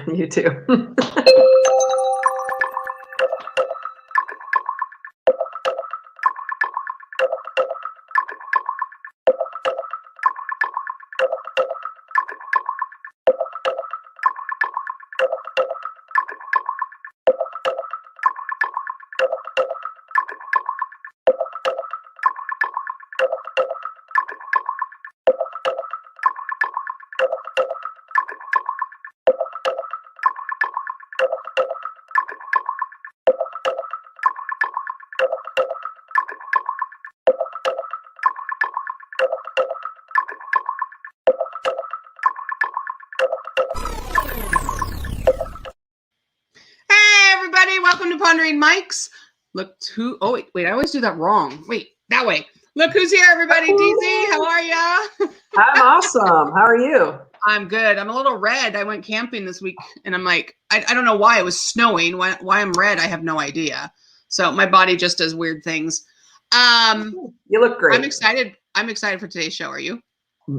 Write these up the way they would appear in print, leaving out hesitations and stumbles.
You too. Welcome to Pondering Mics. Look who, oh wait, I always do that wrong. Wait, that way. Look who's here, everybody. DZ, how are ya? I'm awesome. How are you? I'm good. I'm a little red. I went camping this week and I'm like, I don't know why it was snowing. Why I'm red, I have no idea. So my body just does weird things. You look great. I'm excited. I'm excited for today's show. Are you?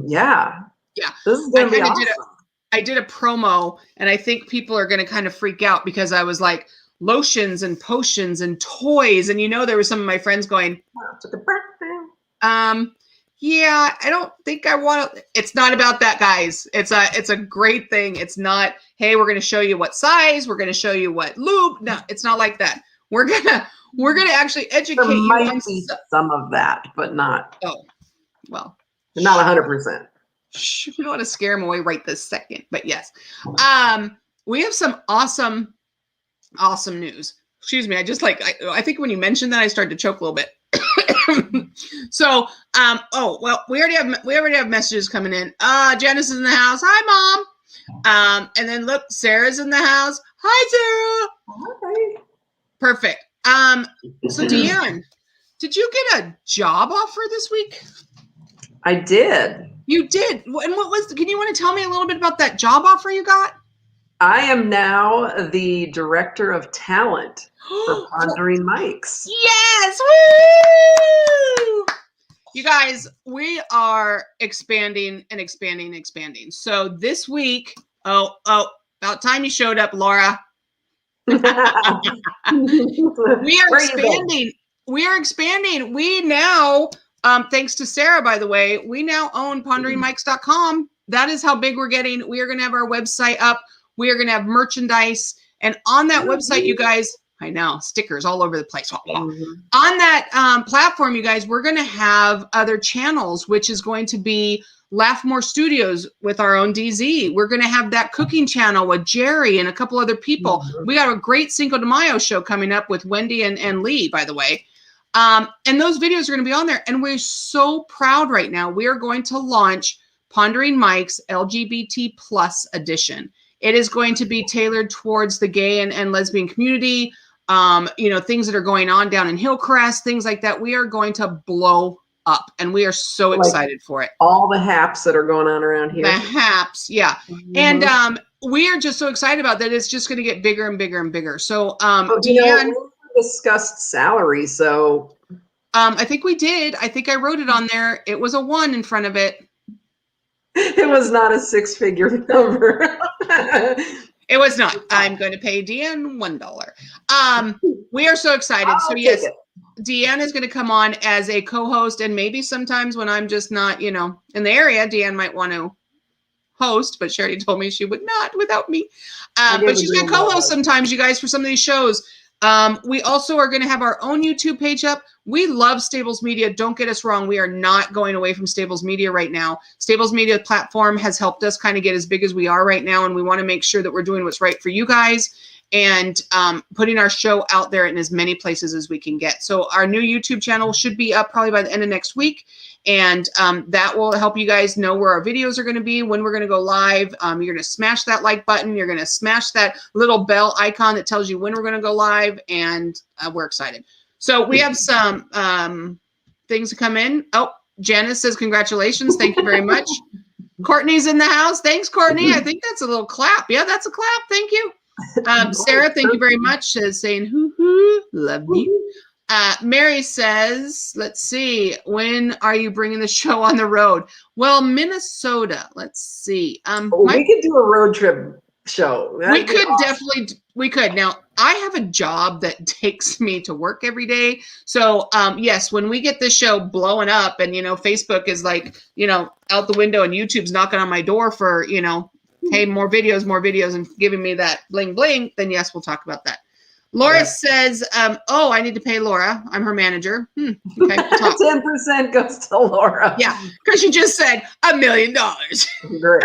Yeah. Yeah. This is going to be awesome. I did a promo and I think people are going to kind of freak out because I was like, lotions and potions and toys, and there were some of my friends going, yeah, I don't think I want to. It's not about that, guys. It's a great thing. It's not, hey, we're going to show you what size, we're going to show you what lube. No, it's not like that. We're gonna actually educate you on some of that, but not. Oh, well, not 100%. We don't want to scare them away right this second, but yes, we have some awesome news. Excuse me. I think when you mentioned that, I started to choke a little bit. So, we already have messages coming in. Janice is in the house. Hi, Mom. And then look, Sarah's in the house. Hi, Sarah. Hi. Perfect. So Deanne, did you get a job offer this week? I did. You did? And can you want to tell me a little bit about that job offer you got? I am now the director of talent for Pondering Mics. Yes! Woo! You guys, we are expanding and expanding and expanding. So this week, about time you showed up, Laura. We are expanding. We are expanding. We now, thanks to Sarah, by the way, we now own ponderingmics.com. That is how big we're getting. We are going to have our website up. We are going to have merchandise. And on that website, you guys, I know, stickers all over the place. On that platform, you guys, we're going to have other channels, which is going to be Laugh More Studios with our own DZ. We're going to have that cooking channel with Jerry and a couple other people. We got a great Cinco de Mayo show coming up with Wendy and Lee, by the way. And those videos are going to be on there. And we're so proud right now. We are going to launch Pondering Mics LGBT Plus Edition. It is going to be tailored towards the gay and lesbian community, things that are going on down in Hillcrest, things like that. We are going to blow up, and we are so excited for it. All the haps that are going on around here. The haps, yeah. And we are just so excited about that. It's just going to get bigger and bigger and bigger. So, Deanne, we discussed salary, so. I think we did. I think I wrote it on there. It was a 1 in front of it. It was not a 6-figure number. It was not. I'm going to pay Deanne $1. We are so excited. So yes, Deanne is going to come on as a co-host, and maybe sometimes when I'm just not, in the area, Deanne might want to host, but Sherry told me she would not without me. But she's going to co-host sometimes, you guys, for some of these shows. We also are going to have our own YouTube page up. We love Stables Media. Don't get us wrong. We are not going away from Stables Media right now. Stables Media platform has helped us kind of get as big as we are right now. And we want to make sure that we're doing what's right for you guys and putting our show out there in as many places as we can get. So our new YouTube channel should be up probably by the end of next week. And that will help you guys know where our videos are going to be, when we're going to go live. You're going to smash that like button. You're going to smash that little bell icon that tells you when we're going to go live. And we're excited. So we have some things to come in. Oh, Janice says, congratulations. Thank you very much. Courtney's in the house. Thanks, Courtney. I think that's a little clap. Yeah, that's a clap. Thank you. Sarah, thank you very much. Saying, hoo-hoo, love you. Mary says, let's see, when are you bringing the show on the road? Well, Minnesota. Let's see. We could do a road trip show. We could definitely, we could. Now, I have a job that takes me to work every day. So, yes, when we get this show blowing up and, Facebook is like, out the window and YouTube's knocking on my door for, hey, more videos and giving me that bling bling, then yes, we'll talk about that. Laura says, oh, I need to pay Laura. I'm her manager. Okay, we'll talk. 10% goes to Laura. Yeah, because she just said $1 million. Great.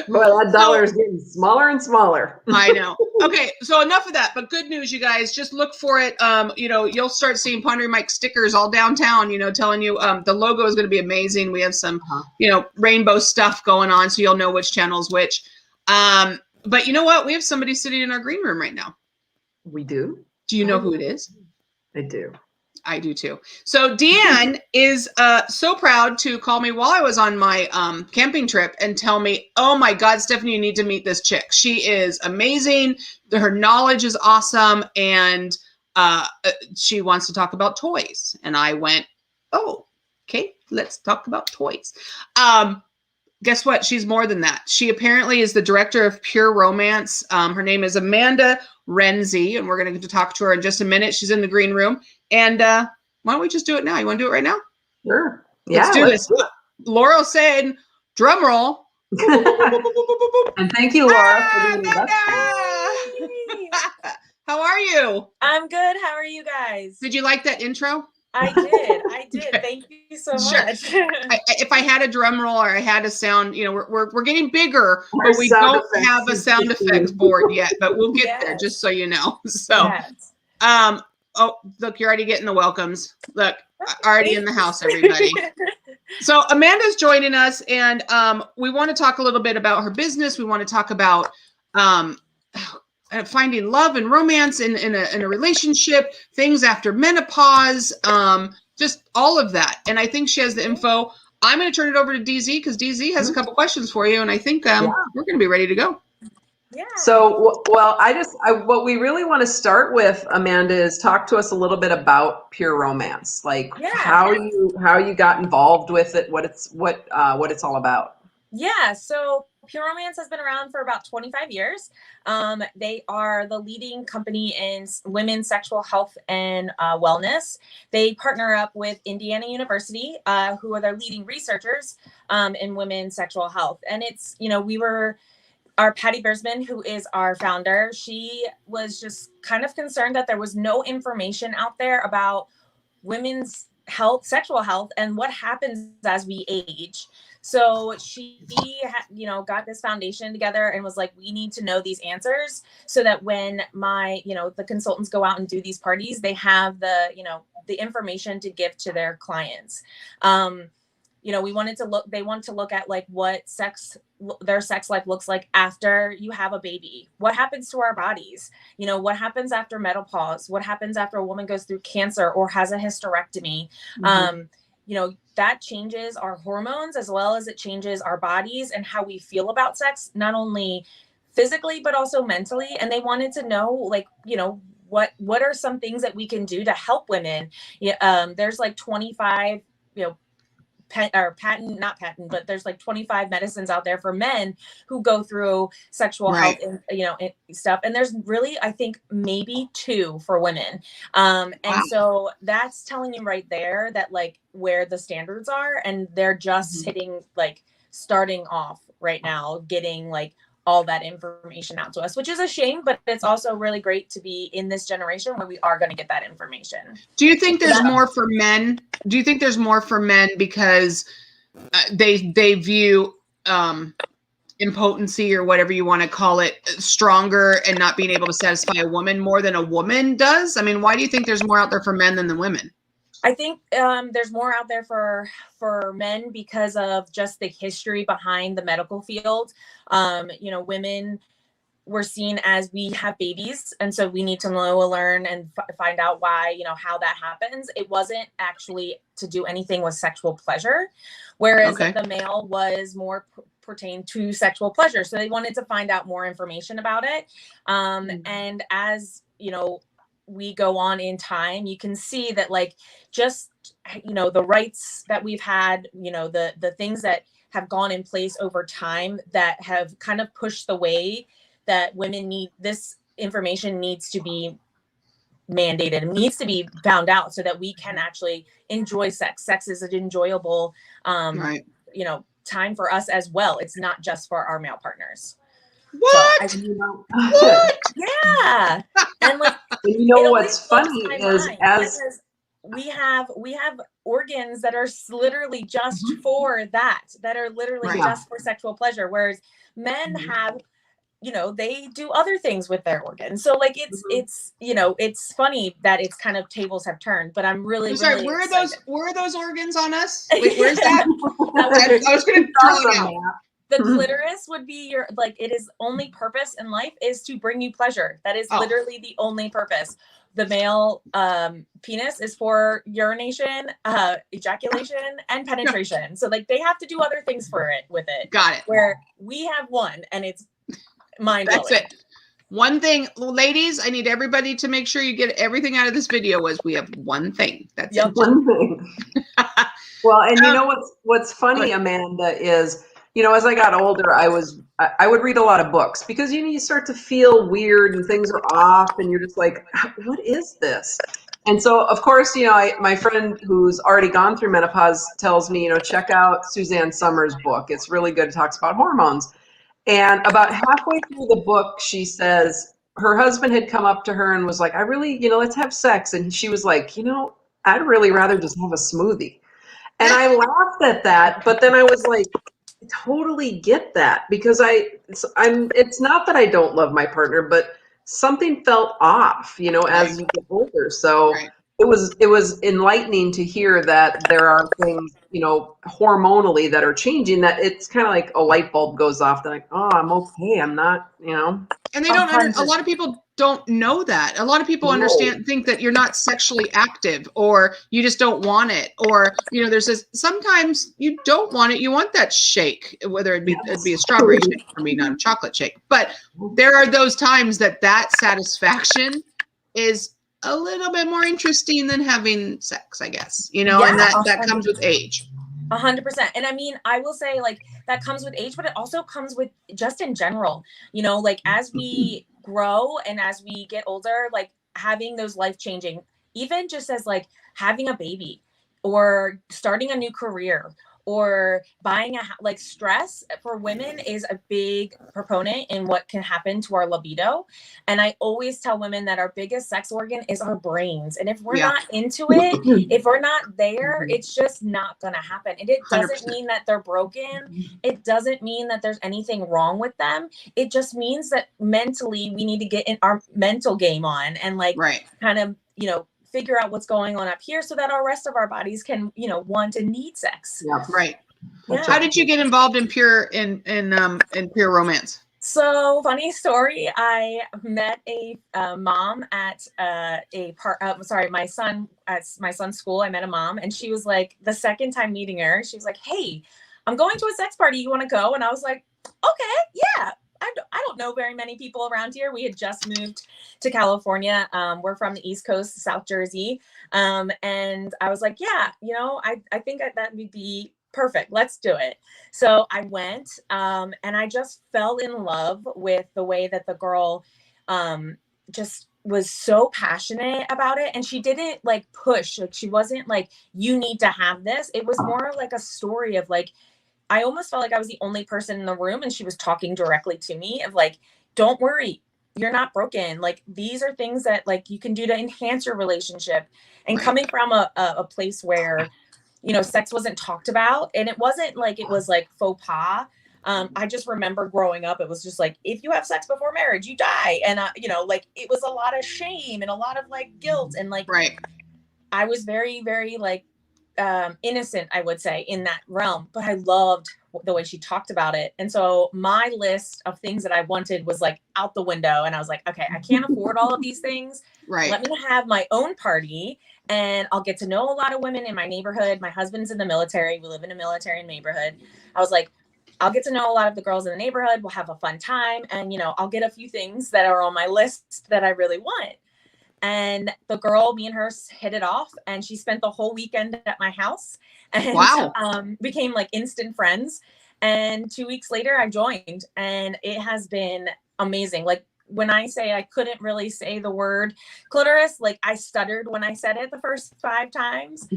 Well, that dollar is getting smaller and smaller. I know. Okay, so enough of that. But good news, you guys. Just look for it. You'll start seeing Pondering Mike stickers all downtown. Telling you the logo is going to be amazing. We have some, rainbow stuff going on, so you'll know which channel is which. But you know what? We have somebody sitting in our green room right now. We do. Do you know who it is? I do. I do too. So Deanne is so proud to call me while I was on my camping trip and tell me, oh my God, Stephanie, you need to meet this chick. She is amazing. Her knowledge is awesome. And she wants to talk about toys. And I went, oh, okay, let's talk about toys. Guess what? She's more than that. She apparently is the director of Pure Romance. Her name is Amanda Renzi, and we're going to get to talk to her in just a minute. She's in the green room. And why don't we just do it now? You want to do it right now? Sure. Yeah, let's do this. Laura said, drum roll. And thank you, Laura, for doing that. How are you? I'm good. How are you guys? Did you like that intro? I did. Okay. Thank you so much. If I had a drum roll or I had a sound, we're getting bigger, but we don't have a sound effects board yet, but we'll get there, just so you know. So, oh, look, you're already getting the welcomes. Look, already in the house, everybody. So Amanda's joining us, and we want to talk a little bit about her business. We want to talk about finding love and romance in a relationship, things after menopause, just all of that. And I think she has the info. I'm going to turn it over to DZ because DZ has a couple questions for you, and I think we're going to be ready to go. Yeah. So, well, what we really want to start with, Amanda, is talk to us a little bit about Pure Romance, like how you got involved with it, what it's all about. Yeah. So Pure Romance has been around for about 25 years. They are the leading company in women's sexual health and wellness. They partner up with Indiana University, who are their leading researchers in women's sexual health. And it's, our Patty Bersman, who is our founder, she was just kind of concerned that there was no information out there about women's health, sexual health, and what happens as we age. So she, got this foundation together and was like, we need to know these answers so that when the consultants go out and do these parties, they have the information to give to their clients. They want to look at like what their sex life looks like after you have a baby. What happens to our bodies? What happens after menopause? What happens after a woman goes through cancer or has a hysterectomy? Mm-hmm. That changes our hormones as well as it changes our bodies and how we feel about sex, not only physically, but also mentally. And they wanted to know, what are some things that we can do to help women? There's like 25, but there's like 25 medicines out there for men who go through sexual health and stuff. And there's really, I think maybe 2 for women. And so that's telling you right there that like where the standards are, and they're just hitting, like starting off right now, getting like all that information out to us, which is a shame, but it's also really great to be in this generation where we are going to get that information. Do you think there's more for men? Do you think there's more for men because they view impotency or whatever you want to call it stronger and not being able to satisfy a woman more than a woman does? I mean, why do you think there's more out there for men than the women? I think there's more out there for men because of just the history behind the medical field. Women were seen as we have babies, and so we need to learn and find out why, how that happens. It wasn't actually to do anything with sexual pleasure, whereas the male was more pertained to sexual pleasure. So they wanted to find out more information about it. And as, we go on in time, you can see that like just, the rights that we've had, the things that have gone in place over time that have kind of pushed the way that women need this information needs to be mandated and needs to be found out so that we can actually enjoy sex. Sex is an enjoyable, you know, time for us as well. It's not just for our male partners. What? So, what? Yeah. And like, you know what's funny is as we have organs that are literally just for that are literally just for sexual pleasure, whereas men have, you know, they do other things with their organs. So like it's you know, it's funny that it's kind of tables have turned, but I'm really sorry, where are those organs on us? Wait, where's that? I was gonna draw it out. The clitoris would be your, like, it is only purpose in life is to bring you pleasure. That is literally the only purpose. The male penis is for urination, ejaculation, and penetration. So like they have to do other things for it with it. Got it. Where we have one, and it's mind-blowing. That's it. One thing, ladies, I need everybody to make sure you get everything out of this video was we have one thing. That's it. One thing. Well, and you know what's funny, Amanda, is, you know, as I got older, I would read a lot of books because, you know, you start to feel weird and things are off and you're just like, what is this? And so, of course, you know, my friend who's already gone through menopause tells me, you know, check out Suzanne Summers' book. It's really good. It talks about hormones. And about halfway through the book, she says her husband had come up to her and was like, I really, you know, let's have sex. And she was like, you know, I'd really rather just have a smoothie. And I laughed at that, but then I was like, I totally get that, because it's not that I don't love my partner, but something felt off, you know, as you get older. So it was enlightening to hear that there are things, you know, hormonally that are changing, that it's kind of like a light bulb goes off. They're like, oh, I'm okay. I'm not, you know. And they don't, a lot of people don't know that. A lot of people think that you're not sexually active, or you just don't want it. Or, you know, there's this, sometimes you don't want it. You want that shake, whether it'd be a strawberry shake for me, not a chocolate shake. But there are those times that satisfaction is a little bit more interesting than having sex, I guess, you know, and that comes with age. 100%. And I mean, I will say, like, that comes with age, but it also comes with just in general, you know, like as we grow and as we get older, like having those life-changing, even just as like having a baby or starting a new career or buying like stress for women is a big proponent in what can happen to our libido. And I always tell women that our biggest sex organ is our brains. And if we're not into it, if we're not there, it's just not going to happen. And it doesn't 100%. mean that they're broken. It doesn't mean that there's anything wrong with them. It just means that mentally we need to get in our mental game on and like kind of, you know, figure out what's going on up here so that our rest of our bodies can, you know, want and need sex. Yeah. Right. Yeah. How did you get involved in pure romance? So funny story. I met a mom at my son's school. I met a mom, and she was like, the second time meeting her, she was like, hey, I'm going to a sex party. You want to go? And I was like, okay, yeah. I don't know very many people around here. We had just moved to California. We're from the East Coast, South Jersey. And I was like, yeah, you know, I think that would be perfect. Let's do it. So I went, and I just fell in love with the way that the girl just was so passionate about it. And she didn't like push, like she wasn't like, you need to have this. It was more like a story of like, I almost felt like I was the only person in the room, and she was talking directly to me of like, don't worry, you're not broken. Like, these are things that like you can do to enhance your relationship. And coming from a place where, you know, sex wasn't talked about, and it wasn't like, it was like faux pas. I just remember growing up, it was just like, if you have sex before marriage, you die. And, you know, like it was a lot of shame and a lot of like guilt. And like, I was very, very like, innocent, I would say, in that realm, but I loved the way she talked about it. And so my list of things that I wanted was like out the window. And I was like, okay, I can't afford all of these things. Let me have my own party, and I'll get to know a lot of women in my neighborhood. My husband's in the military. We live in a military neighborhood. I was like, I'll get to know a lot of the girls in the neighborhood. We'll have a fun time. And, you know, I'll get a few things that are on my list that I really want. And the girl, me and her hit it off, and she spent the whole weekend at my house and became like instant friends. And 2 weeks later, I joined, and it has been amazing. Like, when I say I couldn't really say the word clitoris, like I stuttered when I said it the first 5 times.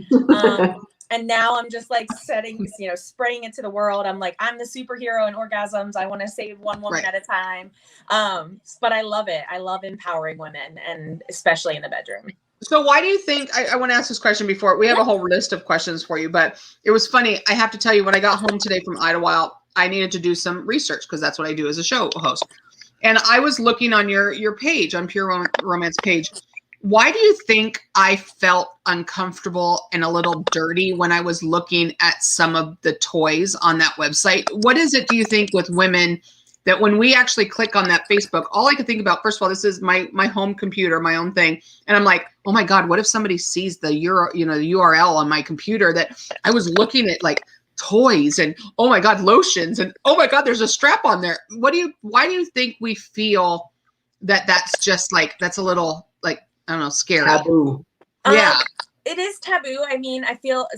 And now I'm just like spraying it to the world. I'm like, I'm the superhero in orgasms. I want to save one woman at a time. But I love it. I love empowering women, and especially in the bedroom. So why do you think, I want to ask this question before, we have a whole list of questions for you, but it was funny. I have to tell you, when I got home today from Idlewild, I needed to do some research because that's what I do as a show host. And I was looking on your page, on Pure Romance page. Why do you think I felt uncomfortable and a little dirty when I was looking at some of the toys on that website? What is it, do you think, with women that when we actually click on that Facebook, all I could think about, first of all, this is my home computer, my own thing. And I'm like, oh my God, what if somebody sees the URL on my computer that I was looking at, like, toys and, oh my God, lotions, and oh my God, there's a strap on there. Why do you think we feel that that's just like, that's a little, like, I don't know, scary? Taboo. Yeah. It is taboo. I mean, I feel,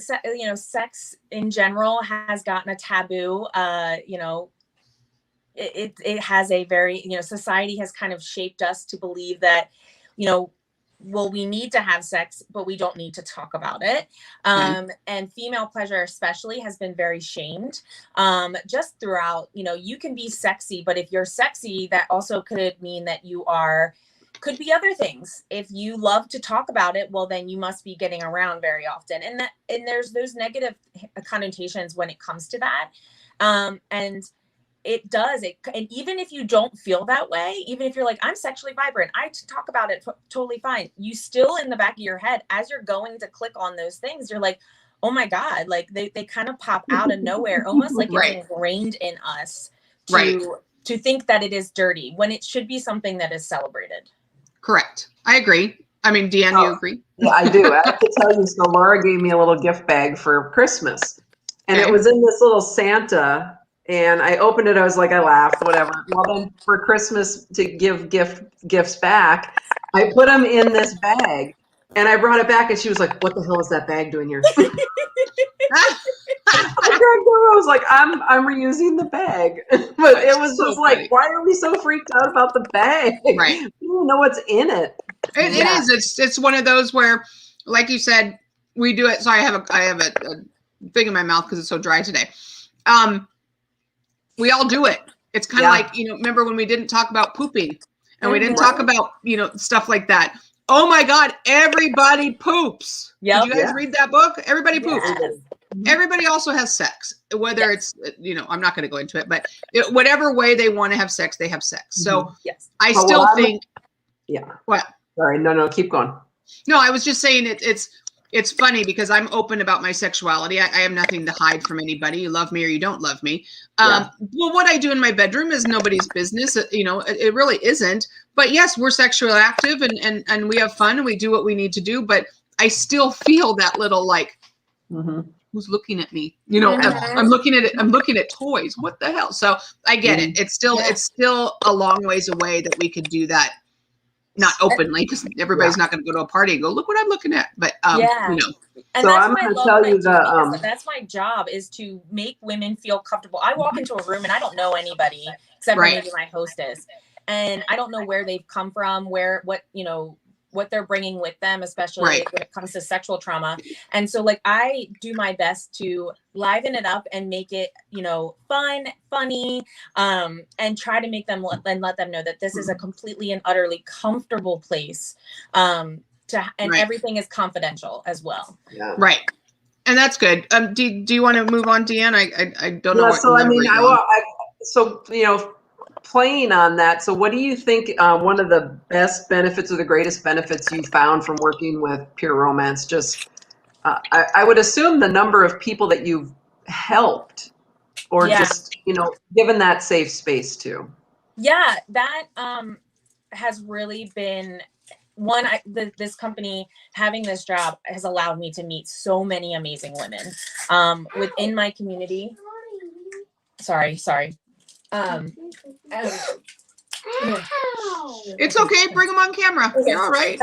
sex in general has gotten a taboo. It has a very, society has kind of shaped us to believe that, well, we need to have sex, but we don't need to talk about it. And female pleasure especially has been very shamed, just throughout. You can be sexy, but if you're sexy, that also could mean that could be other things. If you love to talk about it, well, then you must be getting around very often. And there's those negative connotations when it comes to that. And it does. And even if you don't feel that way, even if you're like, I'm sexually vibrant, I talk about it totally fine. You still, in the back of your head, as you're going to click on those things, you're like, oh my God, like they kind of pop out of nowhere, almost like it's ingrained in us to think that it is dirty when it should be something that is celebrated. Correct. I agree. I mean, Deanne, you agree? Yeah, I do. I have to tell you, so Laura gave me a little gift bag for Christmas, and it was in this little Santa. And I opened it. I was like, I laughed, whatever. Well, then for Christmas, to give gifts back, I put them in this bag, and I brought it back. And she was like, "What the hell is that bag doing here?" I was like, "I'm reusing the bag," but it was just like, why are we so freaked out about the bag? Right. We don't know what's in it. It is. It's one of those where, like you said, we do it. So I have a thing in my mouth because it's so dry today. We all do it. It's kind of like, remember when we didn't talk about pooping and we didn't talk about, stuff like that. Oh my God, everybody poops. Did you guys read that book? Everybody poops. Yes. Everybody also has sex, whether it's, I'm not going to go into it, but whatever way they want to have sex, they have sex. So I still think. Yeah. What? Sorry. No, keep going. No, I was just saying it's funny because I'm open about my sexuality. I have nothing to hide from anybody. You love me or you don't love me. Well, what I do in my bedroom is nobody's business. It really isn't. But yes, we're sexually active and we have fun and we do what we need to do. But I still feel that little like, who's looking at me? I'm looking at it. I'm looking at toys. What the hell? So I get it. It's still a long ways away that we could do that. Not openly, because everybody's not going to go to a party and go, look what I'm looking at. But, And so that's I'm going to tell you that that's my job, is to make women feel comfortable. I walk into a room and I don't know anybody except for maybe my hostess. And I don't know where they've come from, what they're bringing with them, especially when it comes to sexual trauma. And so like, I do my best to liven it up and make it, fun, funny, and try to make them let them know that this is a completely and utterly comfortable place. Everything is confidential as well. Yeah. Right. And that's good. Do you want to move on, Deanne? I don't know. So, playing on that, so what do you think one of the best benefits or the greatest benefits you found from working with Pure Romance? Just, I would assume the number of people that you've helped, or just, given that safe space to. Yeah, that has really been one. This company, having this job, has allowed me to meet so many amazing women within my community. Sorry. It's okay. Bring him on camera. You're all right.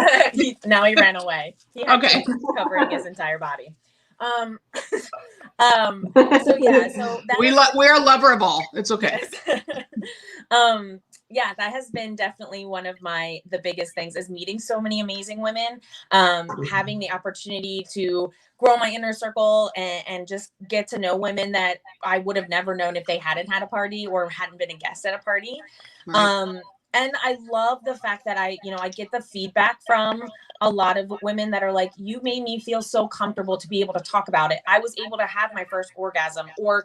Now he ran away. He had covering his entire body. So yeah, so we're a lover of all. It's okay. Yes. Yeah, that has been definitely one of the biggest things is meeting so many amazing women, having the opportunity to grow my inner circle and just get to know women that I would have never known if they hadn't had a party or hadn't been a guest at a party. Right. And I love the fact that I get the feedback from a lot of women that are like, you made me feel so comfortable to be able to talk about it. I was able to have my first orgasm, or,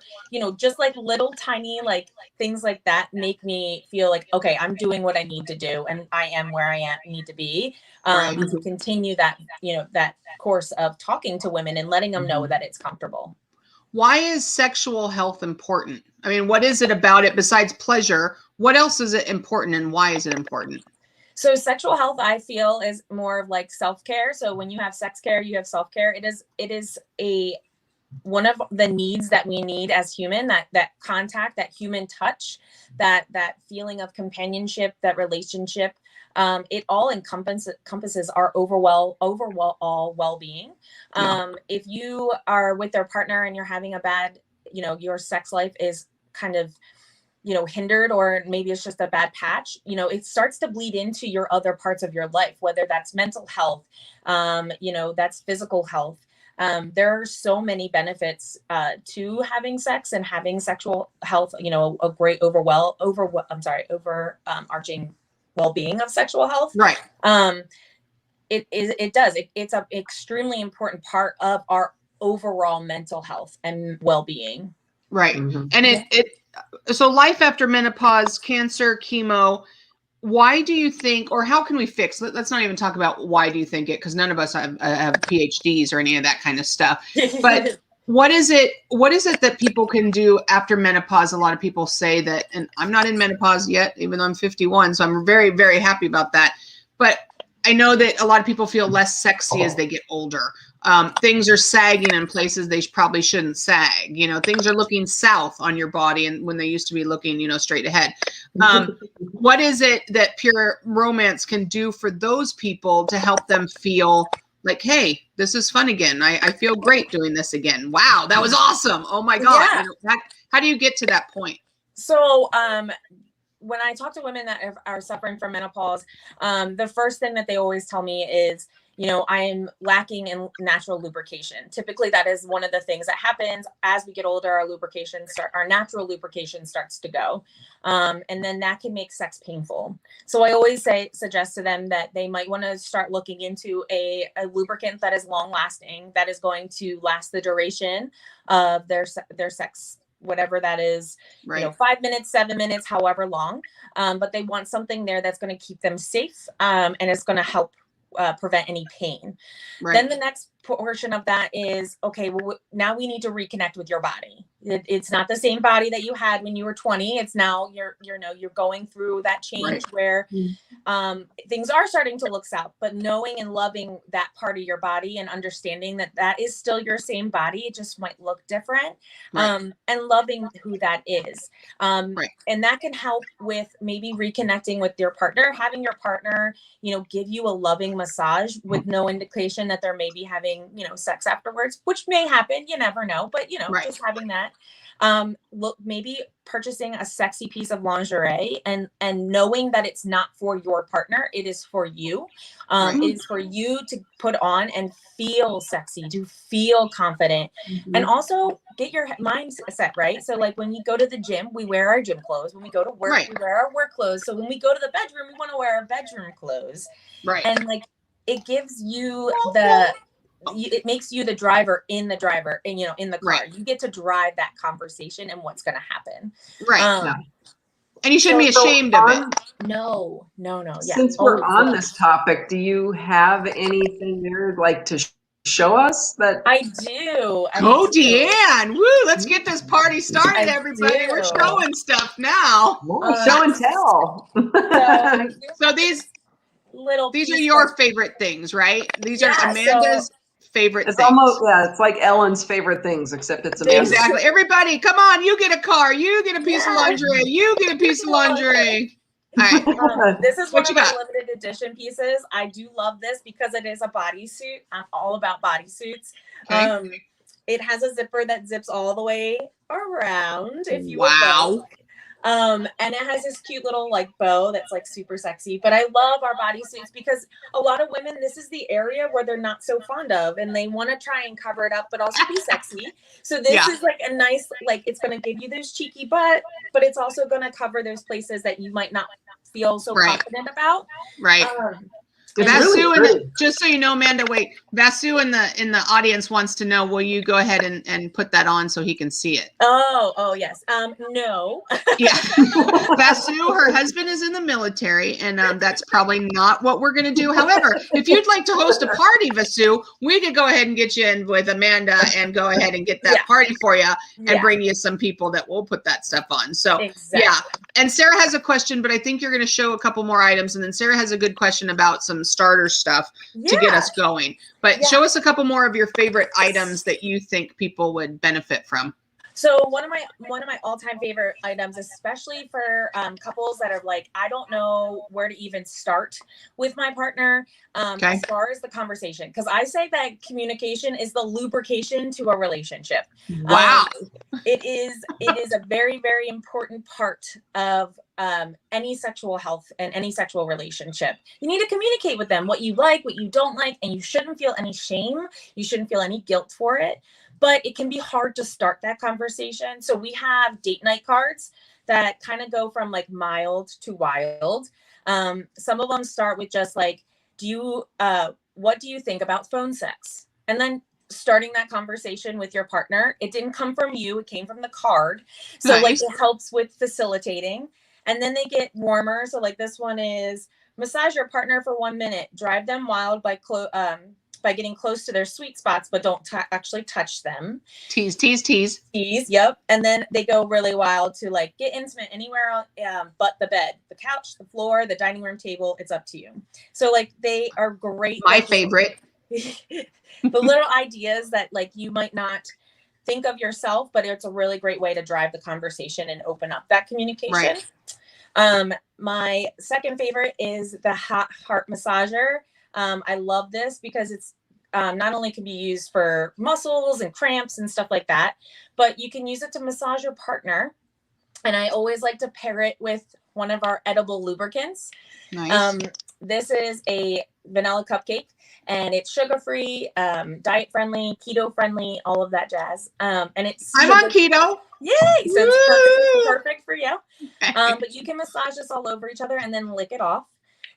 just like little tiny, like things like that make me feel like, okay, I'm doing what I need to do. And I am where I need to be, to continue that, that course of talking to women and letting them know that it's comfortable. Why is sexual health important? I mean, what is it about it besides pleasure? What else is it important, and why is it important? So sexual health, I feel, is more of like self-care. So when you have sex care, you have self-care. It is one of the needs that we need as human, that contact, that human touch, that feeling of companionship, that relationship. It all encompasses our overall well-being. If you are with their partner and you're having a bad, your sex life is kind of, hindered, or maybe it's just a bad patch, it starts to bleed into your other parts of your life, whether that's mental health, that's physical health. There are so many benefits to having sex and having sexual health, a great overarching well-being of sexual health. Right. It's an extremely important part of our overall mental health and well-being. Right. And so life after menopause, cancer, chemo, why do you think, or how can we fix? Let's not even talk about why do you think it, because none of us have PhDs or any of that kind of stuff. But what is it that people can do after menopause? A lot of people say that, and I'm not in menopause yet, even though I'm 51, so I'm very, very happy about that. But I know that a lot of people feel less sexy as they get older. Things are sagging in places they probably shouldn't sag. Things are looking south on your body, and when they used to be looking, straight ahead. What is it that Pure Romance can do for those people to help them feel like, hey, this is fun again. I feel great doing this again. Wow, that was awesome. Oh my God. Yeah. How do you get to that point? So, when I talk to women that are suffering from menopause, the first thing that they always tell me is, I'm lacking in natural lubrication. Typically, that is one of the things that happens as we get older. Our natural lubrication starts to go. And then that can make sex painful. So I always suggest to them that they might want to start looking into a lubricant that is long lasting, that is going to last the duration of their sex, whatever that is, right. 5 minutes, 7 minutes, however long. But they want something there that's going to keep them safe, and it's going to help prevent any pain. Right. Then the next portion of that is, okay, well, now we need to reconnect with your body. It's not the same body that you had when you were 20. It's now you're going through that change, right. where things are starting to look south, but knowing and loving that part of your body and understanding that is still your same body. It just might look different. Right. And loving who that is. Right. And that can help with maybe reconnecting with your partner, having your partner, give you a loving massage with no indication that they're maybe having, sex afterwards, which may happen. You never know, but right. just having that. Look, maybe purchasing a sexy piece of lingerie and knowing that it's not for your partner, it is for you. Right. It is for you to put on and feel sexy, to feel confident, and also get your mindset right. So like when we go to the gym, we wear our gym clothes. When we go to work, right. we wear our work clothes. So when we go to the bedroom, we want to wear our bedroom clothes. Right. And like it gives you it makes you the driver in the car. Right. You get to drive that conversation and what's going to happen. Right. Yeah. And you shouldn't be ashamed of it. No. Yeah. Since we're on this topic, do you have anything there like to show us? That I do. Deanne. Woo, let's get this party started, everybody. We're showing stuff now. Show and tell. So these are your favorite things, right? These are Amanda's favorite it's things. Almost, it's like Ellen's favorite things, except it's Amanda's. Exactly. Everybody, come on, you get a car, you get a piece of lingerie, you get a piece of lingerie. All right. This is one of my limited edition pieces. I do love this because it is a bodysuit. I'm all about bodysuits. Okay. It has a zipper that zips all the way around, if you would Wow. like. And it has this cute little like bow that's like super sexy. But I love our bodysuits because a lot of women, this is the area where they're not so fond of, and they want to try and cover it up, but also be sexy. So this is like a nice, like, it's going to give you those cheeky butt, but it's also going to cover those places that you might not feel so confident about. Right. Vasu, really just so you know, Amanda, wait, Vasu in the audience wants to know, will you go ahead and put that on so he can see it? Oh, yes. No. Yeah. Vasu, her husband is in the military, and that's probably not what we're going to do. However, if you'd like to host a party, Vasu, we could go ahead and get you in with Amanda and go ahead and get that party for you and bring you some people that will put that stuff on. So, yeah. And Sarah has a question, but I think you're going to show a couple more items. And then Sarah has a good question about some starter stuff to get us going. But show us a couple more of your favorite items that you think people would benefit from. So one of my all-time favorite items, especially for couples that are like, I don't know where to even start with my partner, as far as the conversation, because I say that communication is the lubrication to a relationship. Wow. It is a very, very important part of any sexual health and any sexual relationship. You need to communicate with them what you like, what you don't like, and you shouldn't feel any shame. You shouldn't feel any guilt for it. But it can be hard to start that conversation. So we have date night cards that kind of go from like mild to wild. Some of them start with just like, what do you think about phone sex? And then starting that conversation with your partner. It didn't come from you. It came from the card. So like it helps with facilitating. And then they get warmer. So like this one is massage your partner for 1 minute. Drive them wild by getting close to their sweet spots, but don't actually touch them. Tease, tease, tease. Tease, yep. And then they go really wild to like get intimate anywhere but the bed, the couch, the floor, the dining room table. It's up to you. So like they are great. My favorite. The little ideas that like you might not think of yourself, but it's a really great way to drive the conversation and open up that communication. Right. My second favorite is the hot heart massager. I love this because it's not only can be used for muscles and cramps and stuff like that, but you can use it to massage your partner. And I always like to pair it with one of our edible lubricants. Nice. This is a vanilla cupcake, and it's sugar-free, diet-friendly, keto-friendly, all of that jazz. And I'm on keto. Yay! So it's perfect for you. But you can massage this all over each other and then lick it off.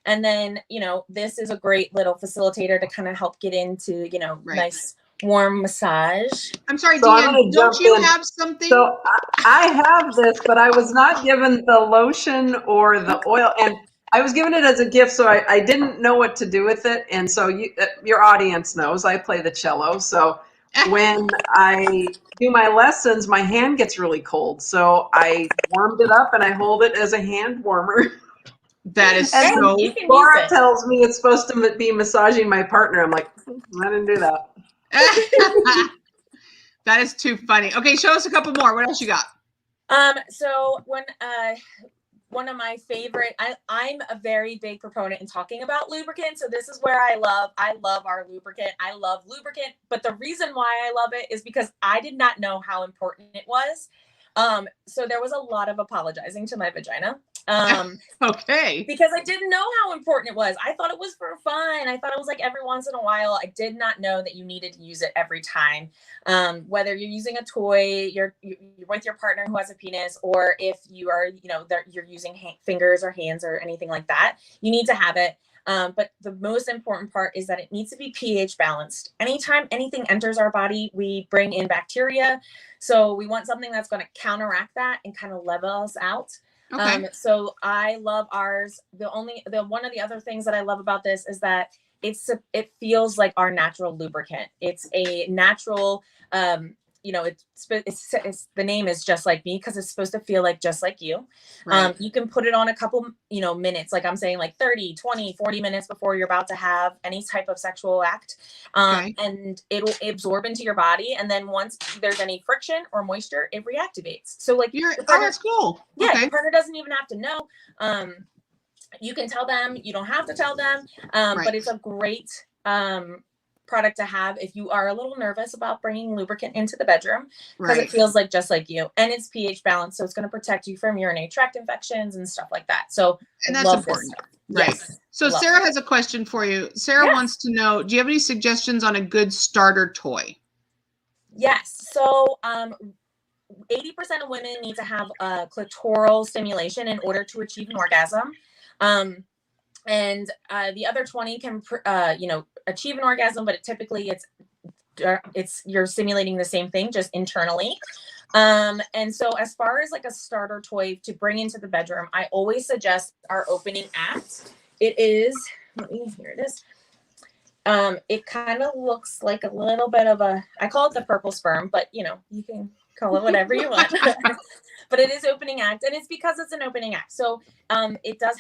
And then, this is a great little facilitator to kind of help get into, nice warm massage. I'm sorry, Deanne, don't you have something? So I have this, but I was not given the lotion or the oil, and I was given it as a gift, so I didn't know what to do with it. And so your audience knows I play the cello. So when I do my lessons, my hand gets really cold. So I warmed it up and I hold it as a hand warmer. That is so. Laura tells me it's supposed to be massaging my partner. I'm like, I didn't do that. That is too funny. Okay, show us a couple more. What else you got? So when one of my favorite, I'm a very big proponent in talking about lubricant. So this is where I love our lubricant. I love lubricant, but the reason why I love it is because I did not know how important it was. So there was a lot of apologizing to my vagina. Okay. Because I didn't know how important it was. I thought it was for fun. I thought it was like every once in a while. I did not know that you needed to use it every time. Whether you're using a toy, you're with your partner who has a penis, or if you are, you're using fingers or hands or anything like that, you need to have it. But the most important part is that it needs to be pH balanced. Anytime anything enters our body, we bring in bacteria. So we want something that's going to counteract that and kind of level us out. Okay. So I love ours. One of the other things that I love about this is that it feels like our natural lubricant. It's a natural, it's the name is just like me because it's supposed to feel like just like you. Right. You can put it on a couple, minutes, like I'm saying, like 30, 20, 40 minutes before you're about to have any type of sexual act. And it'll absorb into your body. And then once there's any friction or moisture, it reactivates. So like, that's cool. Yeah. Okay. Your partner doesn't even have to know. You can tell them, you don't have to tell them. But it's a great, product to have if you are a little nervous about bringing lubricant into the bedroom, because Right. it feels like just like you, and it's pH balanced, so it's going to protect you from urinary tract infections and stuff like that. So And that's love important. this stuff. Right. Yes. So Love Sarah it. has a question for you. Sarah Yes. wants to know, do you have any suggestions on a good starter toy? Yes. So 80% of women need to have a clitoral stimulation in order to achieve an orgasm. And the other 20 can, achieve an orgasm, but typically it's you're simulating the same thing, just internally. And so as far as like a starter toy to bring into the bedroom, I always suggest our opening act. It is, here it is. It kind of looks like a little bit of I call it the purple sperm, but you can call it whatever you want. But it is opening act, and it's because it's an opening act. So it does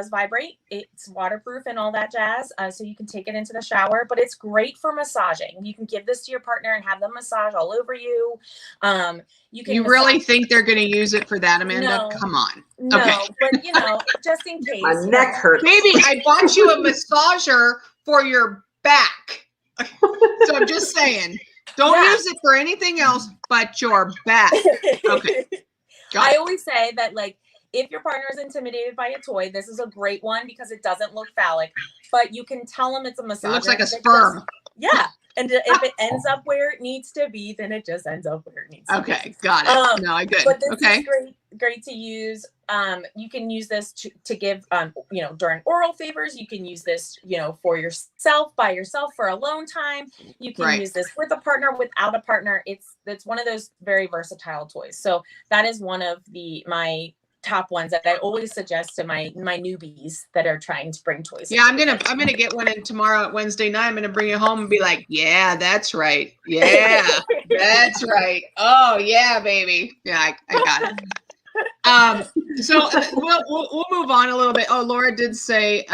vibrate. It's waterproof and all that jazz. So you can take it into the shower, but it's great for massaging. You can give this to your partner and have them massage all over you. You really think they're going to use it for that, Amanda? No. Come on. No, Okay. but just in case. My neck hurts. Baby, I bought you a massager for your back. So I'm just saying, don't use it for anything else but your back. Okay. I always say that, like, if your partner is intimidated by a toy, this is a great one because it doesn't look phallic, but you can tell them it's a massager. It looks like a sperm. And if it ends up where it needs to be, then it just ends up where it needs to be. Okay, got it. No, I good. But this okay. is great to use. You can use this to give, during oral favors. You can use this, for yourself, by yourself for alone time. You can use this with a partner, without a partner. It's one of those very versatile toys. So that is one of my top ones that I always suggest to my newbies that are trying to bring toys. Yeah, I'm gonna get one in tomorrow at Wednesday night. I'm gonna bring it home and be like, yeah, that's right. Yeah, that's right. Oh yeah, baby. Yeah, I got it. So we'll move on a little bit. Oh, Laura did say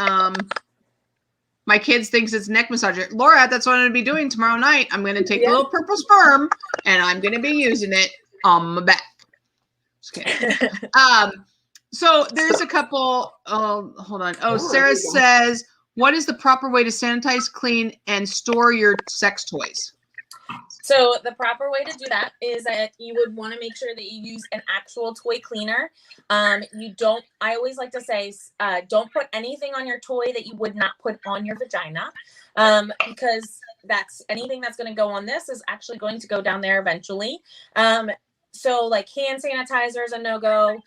my kids thinks it's neck massager. Laura, that's what I'm gonna be doing tomorrow night. I'm gonna take a little purple sperm and I'm gonna be using it on my back. Okay. So there's a couple. Oh, hold on. Oh, Sarah says, what is the proper way to sanitize, clean, and store your sex toys? So the proper way to do that is that you would want to make sure that you use an actual toy cleaner. I always like to say, don't put anything on your toy that you would not put on your vagina, because anything that's going to go on this is actually going to go down there eventually. So like hand sanitizer is a no-go.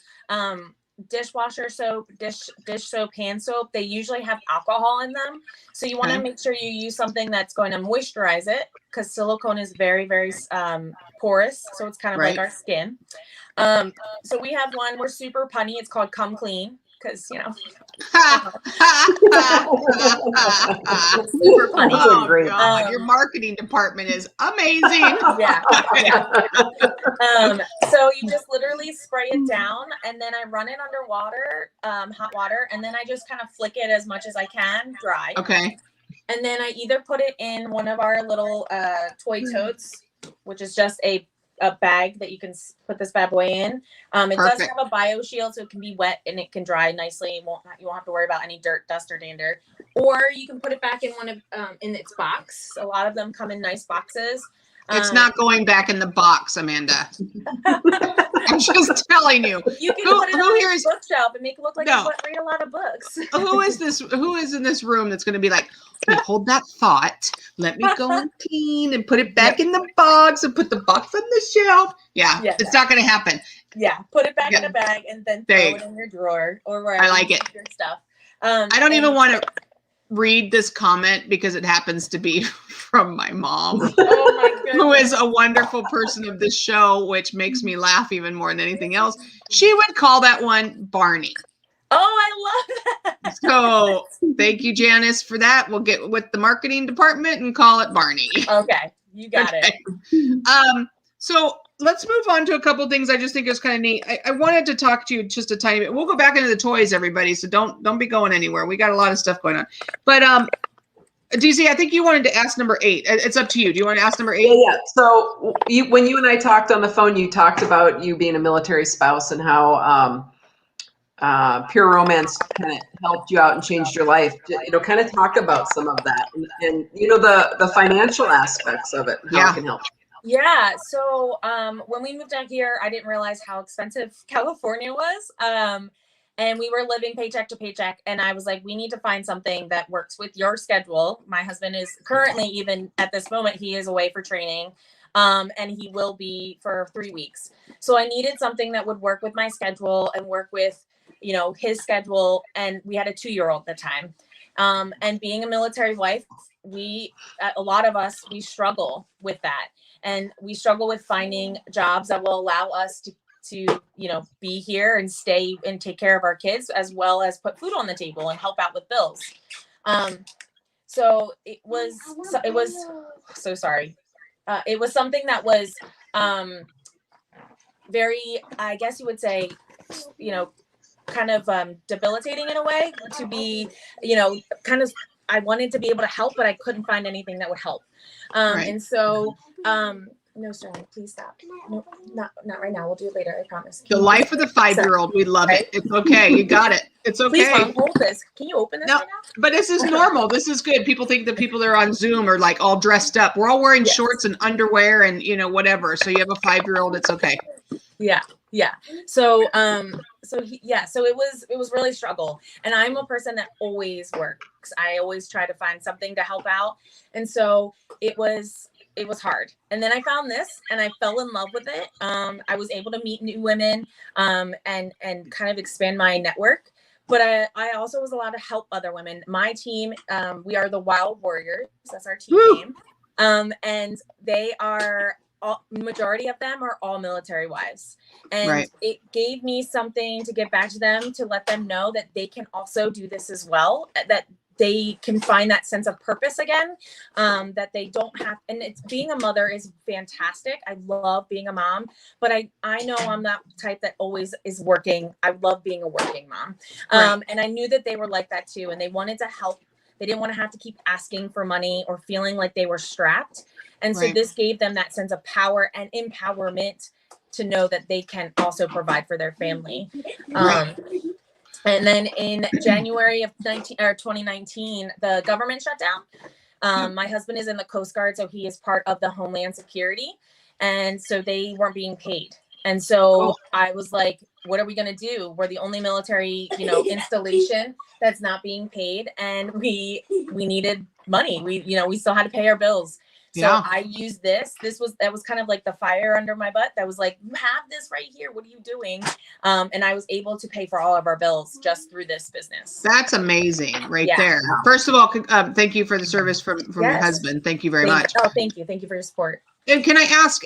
Dishwasher soap, dish soap, hand soap, they usually have alcohol in them. So you want to make sure you use something that's going to moisturize it, because silicone is very, very porous. So it's kind of like our skin. So we have one, we're super punny. It's called Come Clean, because, super funny. Oh, God. Your marketing department is amazing. Yeah. So you just literally spray it down, and then I run it under water, hot water, and then I just kind of flick it as much as I can dry. Okay. And then I either put it in one of our little toy totes, which is just a bag that you can put this bad boy in. It does have a bio shield, so it can be wet and it can dry nicely. You won't have to worry about any dirt, dust, or dander. Or you can put it back in one of in its box. A lot of them come in nice boxes. It's not going back in the box, Amanda. I'm just telling you. You can put it on your bookshelf and make it look like you read a lot of books. Who is in this room that's going to be like, okay, hold that thought. Let me go and clean and put it back in the box and put the box on the shelf. Yeah, it's not going to happen. Yeah, put it back in a bag and then throw it in your drawer or wherever. I like it. Your stuff. I don't even want to read this comment because it happens to be from my mom, who is a wonderful person of this show, which makes me laugh even more than anything else. She would call that one Barney. Oh, I love that. So thank you, Janice, for that. We'll get with the marketing department and call it Barney. Okay, you got it. So let's move on to a couple of things I just think is kind of neat. I wanted to talk to you just a tiny bit. We'll go back into the toys, everybody. So don't be going anywhere. We got a lot of stuff going on. But DC, I think you wanted to ask number 8. It's up to you. Do you want to ask number 8? Yeah. So when you and I talked on the phone, you talked about you being a military spouse and how Pure Romance kind of helped you out and changed your life. Kind of talk about some of that and the financial aspects of it and how it can help. Yeah. So when we moved out here, I didn't realize how expensive California was. And we were living paycheck to paycheck. And I was like, we need to find something that works with your schedule. My husband is currently, even at this moment, he is away for training. And he will be for 3 weeks. So I needed something that would work with my schedule and work with, his schedule. And we had a 2-year-old at the time. And being a military wife, a lot of us, we struggle with that. And we struggle with finding jobs that will allow us to be here and stay and take care of our kids, as well as put food on the table and help out with bills. So it was so sorry. It was something that was very, I guess you would say, kind of debilitating in a way to be, kind of, I wanted to be able to help, but I couldn't find anything that would help. And so, no, Sterling, please stop. No, not right now. We'll do it later. I promise. The life of the 5-year-old. We love it. It's okay. You got it. It's okay. Please, Mom, hold this. Can you open this right now? But this is normal. This is good. People think that people that are on Zoom are like all dressed up. We're all wearing shorts and underwear and, whatever. So you have a 5-year-old. It's okay. Yeah. Yeah. So, so it was really struggle. And I'm a person that always works. I always try to find something to help out. And so it was hard. And then I found this and I fell in love with it. I was able to meet new women, and kind of expand my network. But I also was allowed to help other women. My team, we are the Wild Warriors. That's our team name. And they are, majority of them are all military wives. And it gave me something to give back to them, to let them know that they can also do this as well, that they can find that sense of purpose again, that they don't have, and it's, being a mother is fantastic. I love being a mom, but I know I'm that type that always is working. I love being a working mom. And I knew that they were like that too. And they wanted to help. They didn't want to have to keep asking for money or feeling like they were strapped. And so this gave them that sense of power and empowerment to know that they can also provide for their family. And then in January of 2019, the government shut down. My husband is in the Coast Guard, so he is part of the Homeland Security. And so they weren't being paid. And so I was like, what are we going to do? We're the only military, installation that's not being paid. And we needed money. We still had to pay our bills. So I used this. That was kind of like the fire under my butt. That was like, you have this right here. What are you doing? And I was able to pay for all of our bills just through this business. That's amazing right there. First of all, thank you for the service from your husband. Thank you very much. Oh, thank you. Thank you for your support. And can I ask,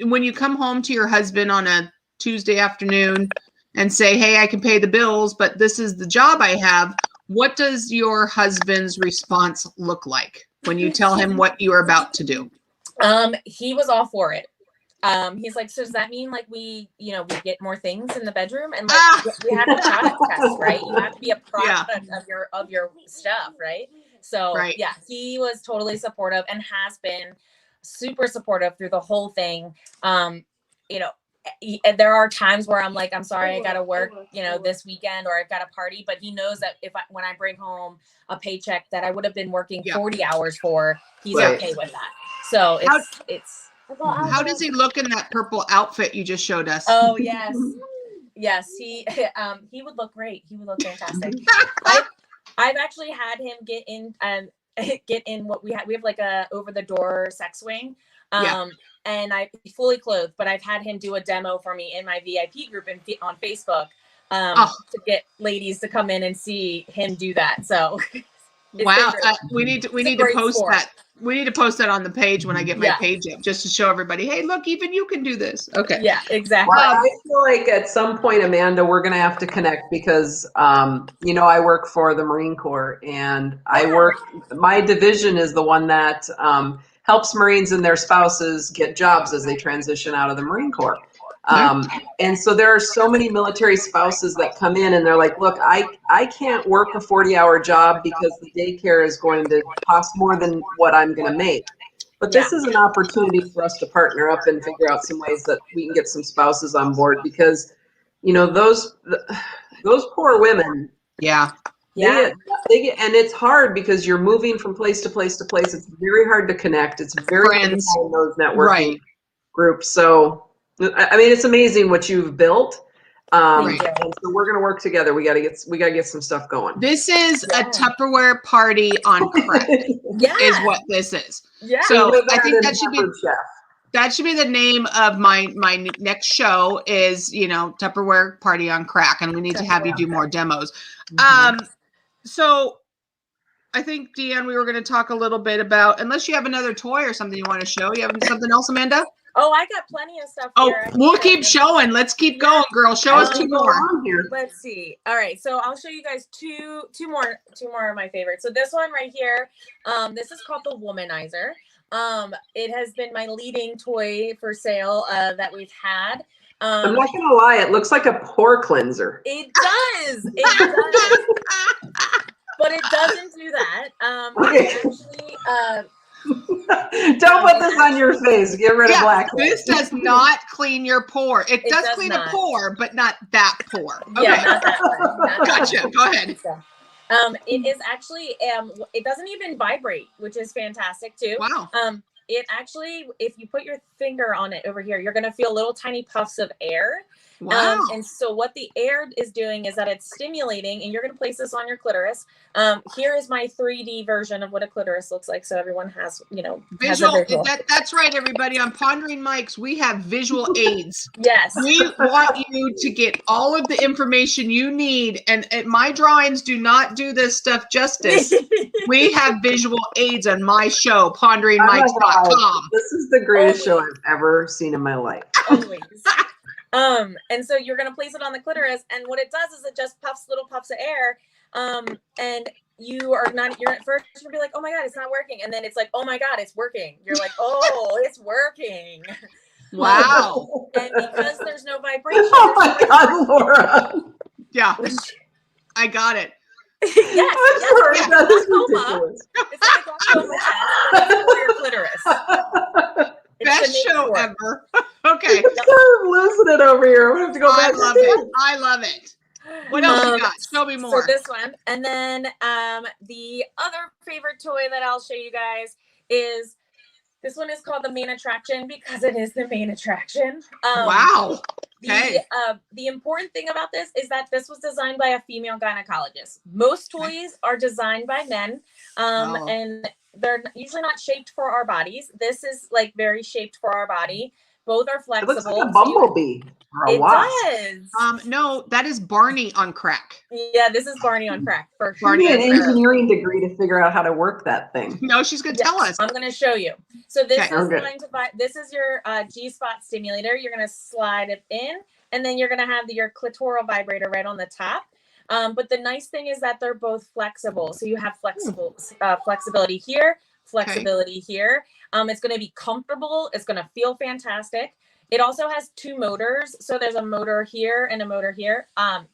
when you come home to your husband on a Tuesday afternoon and say, hey, I can pay the bills, but this is the job I have, what does your husband's response look like when you tell him what you are about to do? He was all for it. He's like, so does that mean like we get more things in the bedroom? And like we have a product test, right? You have to be a product of your stuff, right? So he was totally supportive and has been super supportive through the whole thing. There are times where I'm like, I'm sorry, I got to work, this weekend, or I've got a party, but he knows that when I bring home a paycheck that I would have been working 40 hours for, he's okay with that. So it's. How does he look in that purple outfit you just showed us? Oh, yes. Yes. He would look great. He would look fantastic. I've actually had him get in what we have. We have like a over the door sex swing. And I fully clothed, but I've had him do a demo for me in my VIP group on Facebook to get ladies to come in and see him do that. So wow, we need to post that. We need to post that on the page when I get my page up, just to show everybody, hey, look, even you can do this. Okay. Yeah, exactly. Well, I feel like at some point, Amanda, we're going to have to connect because, I work for the Marine Corps, and my division is the one that helps Marines and their spouses get jobs as they transition out of the Marine Corps. And so there are so many military spouses that come in and they're like, look, I can't work a 40-hour job because the daycare is going to cost more than what I'm going to make. But this is an opportunity for us to partner up and figure out some ways that we can get some spouses on board because, Those poor women. Yeah. They get, and it's hard because you're moving from place to place to place. It's very hard to connect. It's very hard to find those networking groups. So, I mean, it's amazing what you've built. And so we're going to work together. We got to get some stuff going. This is a Tupperware party on crack. Is what this is. Yeah. So I think that should be that should be the name of my next show is, you know, Tupperware party on crack, and we need to have you do more demos. So I think, Deanne, we were going to talk a little bit about, unless you have another toy or something you want to show. You have something else, Amanda? Oh, I got plenty of stuff here. We'll keep showing. Let's keep going, girl. Show us two more. Let's see. All right, so I'll show you guys two more of my favorites. So this one right here, this is called the Womanizer. It has been my leading toy for sale that we've had. I'm not gonna lie, it looks like a pore cleanser. It does. It does. But it doesn't do that. Don't put this on your face. Get rid of black. This does not clean your pore. It does clean a pore, but not that pore. Okay. Yeah, not that one. Gotcha. Go ahead. It is actually it doesn't even vibrate, which is fantastic too. Wow. It actually, if you put your finger on it over here, you're going to feel little tiny puffs of air. Wow. And so what the air is doing is that it's stimulating, and you're going to place this on your clitoris. Here is my 3D version of what a clitoris looks like. So everyone has, you know, visual. That's right, everybody. On Pondering Mics, we have visual aids. Yes. We want you to get all of the information you need. And my drawings do not do this stuff justice. We have visual aids on my show, ponderingmics.com. This is the greatest show I've ever seen in my life. Always. And so you're going to place it on the clitoris, and what it does is it just puffs little puffs of air. And you're at first you're gonna be like, oh my God, it's not working. And then it's like, oh my God, it's working. You're like, oh, it's working. Wow. And because there's no vibration. Oh my God, Laura. Yeah. I got it. Yes. That is ridiculous. It's like a glaucoma test, but it's for your clitoris. Best show ever. Okay. I'm losing it over here. We have to go back. I love it. What else you got? Show me more. So this one. And then the other favorite toy that I'll show you guys is this one is called the main attraction because it is the main attraction. Wow. Okay. The important thing about this is that this was designed by a female gynecologist. Most toys are designed by men. And they're usually not shaped for our bodies. This is like very shaped for our body. Both are flexible. It looks like a bumblebee. It does. No, that is Barney on crack. Yeah, this is Barney on crack for sure. Barney, an engineering degree to figure out how to work that thing. No, she's gonna tell us. I'm gonna show you. So this is going to this is your G-spot stimulator. You're gonna slide it in, and then you're gonna have your clitoral vibrator right on the top. But the nice thing is that they're both flexible. So you have flexibility here, flexibility here. It's going to be comfortable. It's going to feel fantastic. It also has 2 motors. So there's a motor here and a motor here,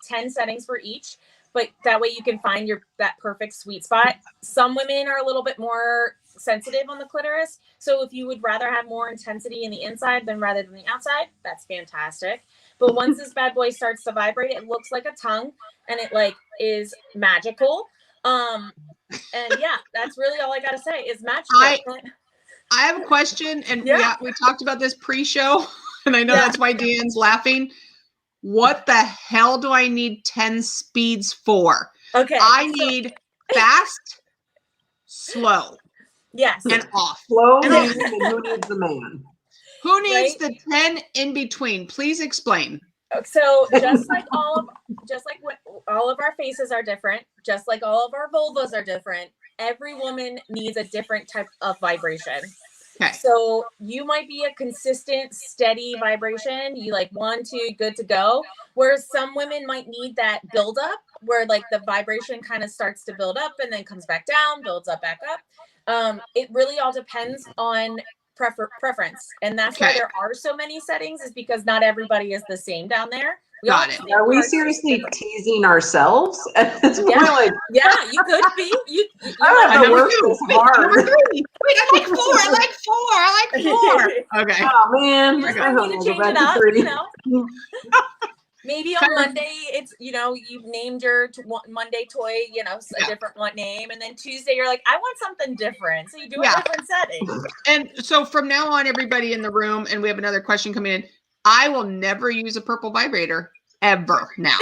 10 settings for each. But that way you can find that perfect sweet spot. Some women are a little bit more sensitive on the clitoris. So if you would rather have more intensity in the inside rather than the outside, that's fantastic. But once this bad boy starts to vibrate, it looks like a tongue, and it like is magical. And yeah, that's really all I gotta say is magical. I have a question, and we talked about this pre-show, and I know that's why Deanne's laughing. What the hell do I need 10 speeds for? Okay, I need fast, slow, and off. Slow means who needs a man? Who needs the 10 in between? Please explain. So just like all of our faces are different, just like all of our vulvas are different, every woman needs a different type of vibration. Okay. So you might be a consistent, steady vibration. You like 1, 2, good to go. Whereas some women might need that build up where like the vibration kind of starts to build up and then comes back down, builds up, back up. It really all depends on preference. And that's why there are so many settings, is because not everybody is the same down there. Got it. Are we seriously teasing ourselves? It's more like, you could be. I have to work this hard. Wait, I like four. Okay. Oh man, I need to change it up. You know. Maybe on Monday, it's, you've named your Monday toy, a different name. And then Tuesday, you're like, I want something different. So you do a different setting. And so from now on, everybody in the room, and we have another question coming in, I will never use a purple vibrator ever now,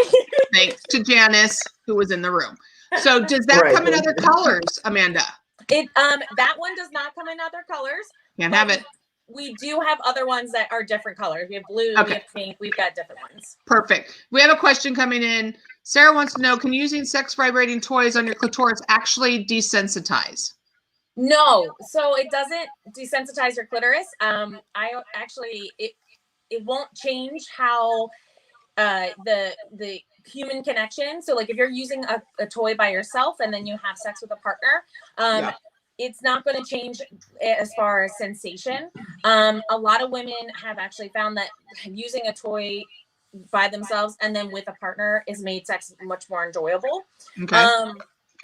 thanks to Janice, who was in the room. So does that come in other colors, Amanda? That one does not come in other colors. Can't have it. We do have other ones that are different colors. We have blue, we have pink, we've got different ones. Perfect. We have a question coming in. Sarah wants to know, can using sex vibrating toys on your clitoris actually desensitize? No, so it doesn't desensitize your clitoris. It won't change how the human connection. So like if you're using a toy by yourself and then you have sex with a partner, it's not going to change as far as sensation. A lot of women have actually found that using a toy by themselves and then with a partner has made sex much more enjoyable. Okay.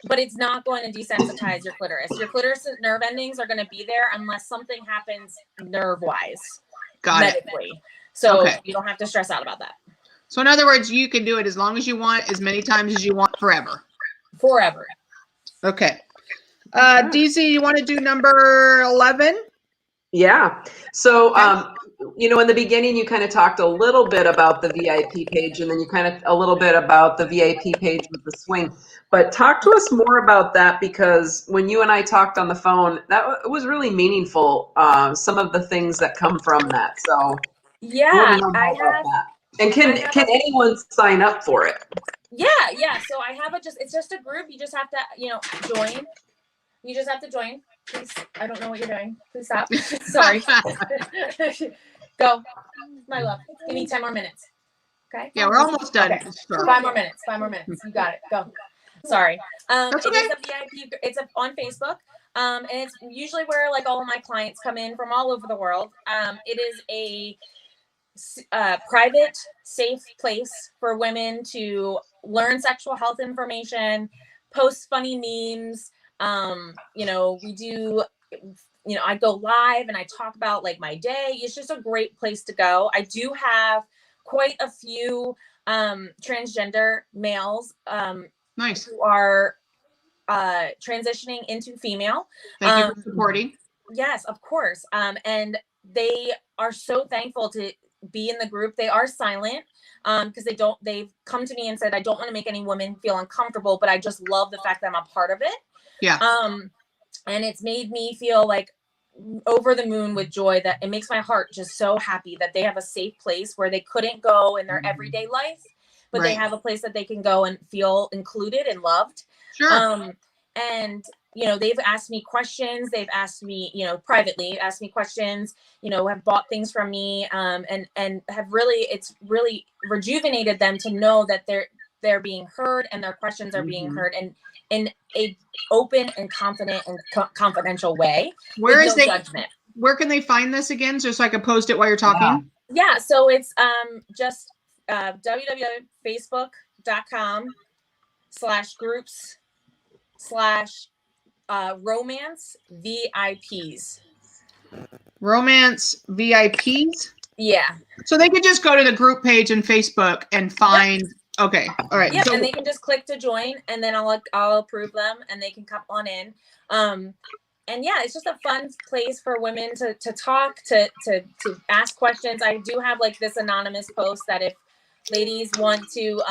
But it's not going to desensitize your clitoris. Your clitoris nerve endings are going to be there unless something happens nerve-wise, medically. So you don't have to stress out about that. So in other words, you can do it as long as you want, as many times as you want, forever. Forever. Okay. DZ, you want to do number 11? Yeah. So, in the beginning, you kind of talked a little bit about the VIP page, and then you kind of a little bit about the VIP page with the swing. But talk to us more about that, because when you and I talked on the phone, that was really meaningful. Some of the things that come from that. So, yeah, that. And can anyone sign up for it? Yeah. So I have it's just a group. You just have to, join. You just have to join. Please. I don't know what you're doing. Please stop. Sorry. Go. My love. Give me 10 more minutes. Okay. Yeah, we're almost done. Okay. 5 more minutes. 5 more minutes. You got it. Go. Sorry. It is a VIP. It's on Facebook. And it's usually where like all of my clients come in from all over the world. It is a private, safe place for women to learn sexual health information, post funny memes. We do, I go live and I talk about like my day. It's just a great place to go. I do have quite a few transgender males nice. who are transitioning into female. Thank you for supporting. Yes, of course. And they are so thankful to be in the group. They are silent because they've come to me and said, I don't want to make any women feel uncomfortable, but I just love the fact that I'm a part of it. Yeah. And it's made me feel like over the moon with joy, that it makes my heart just so happy that they have a safe place where they couldn't go in their everyday life, but they have a place that they can go and feel included and loved. Sure. And they've asked me questions. They've asked me, privately asked me questions, have bought things from me, and have it's really rejuvenated them to know that they're being heard and their questions are being heard, and in a open and confident and confidential way. Where can they find this again? Just so I can post it while you're talking. Yeah. So it's just www.facebook.com/groups/romance VIPs. Romance VIPs? Yeah. So they could just go to the group page in Facebook and find. Yep. Okay. All right. Yep. And they can just click to join, and then I'll approve them, and they can come on in. And yeah, it's just a fun place for women to talk, to ask questions. I do have like this anonymous post that if ladies want to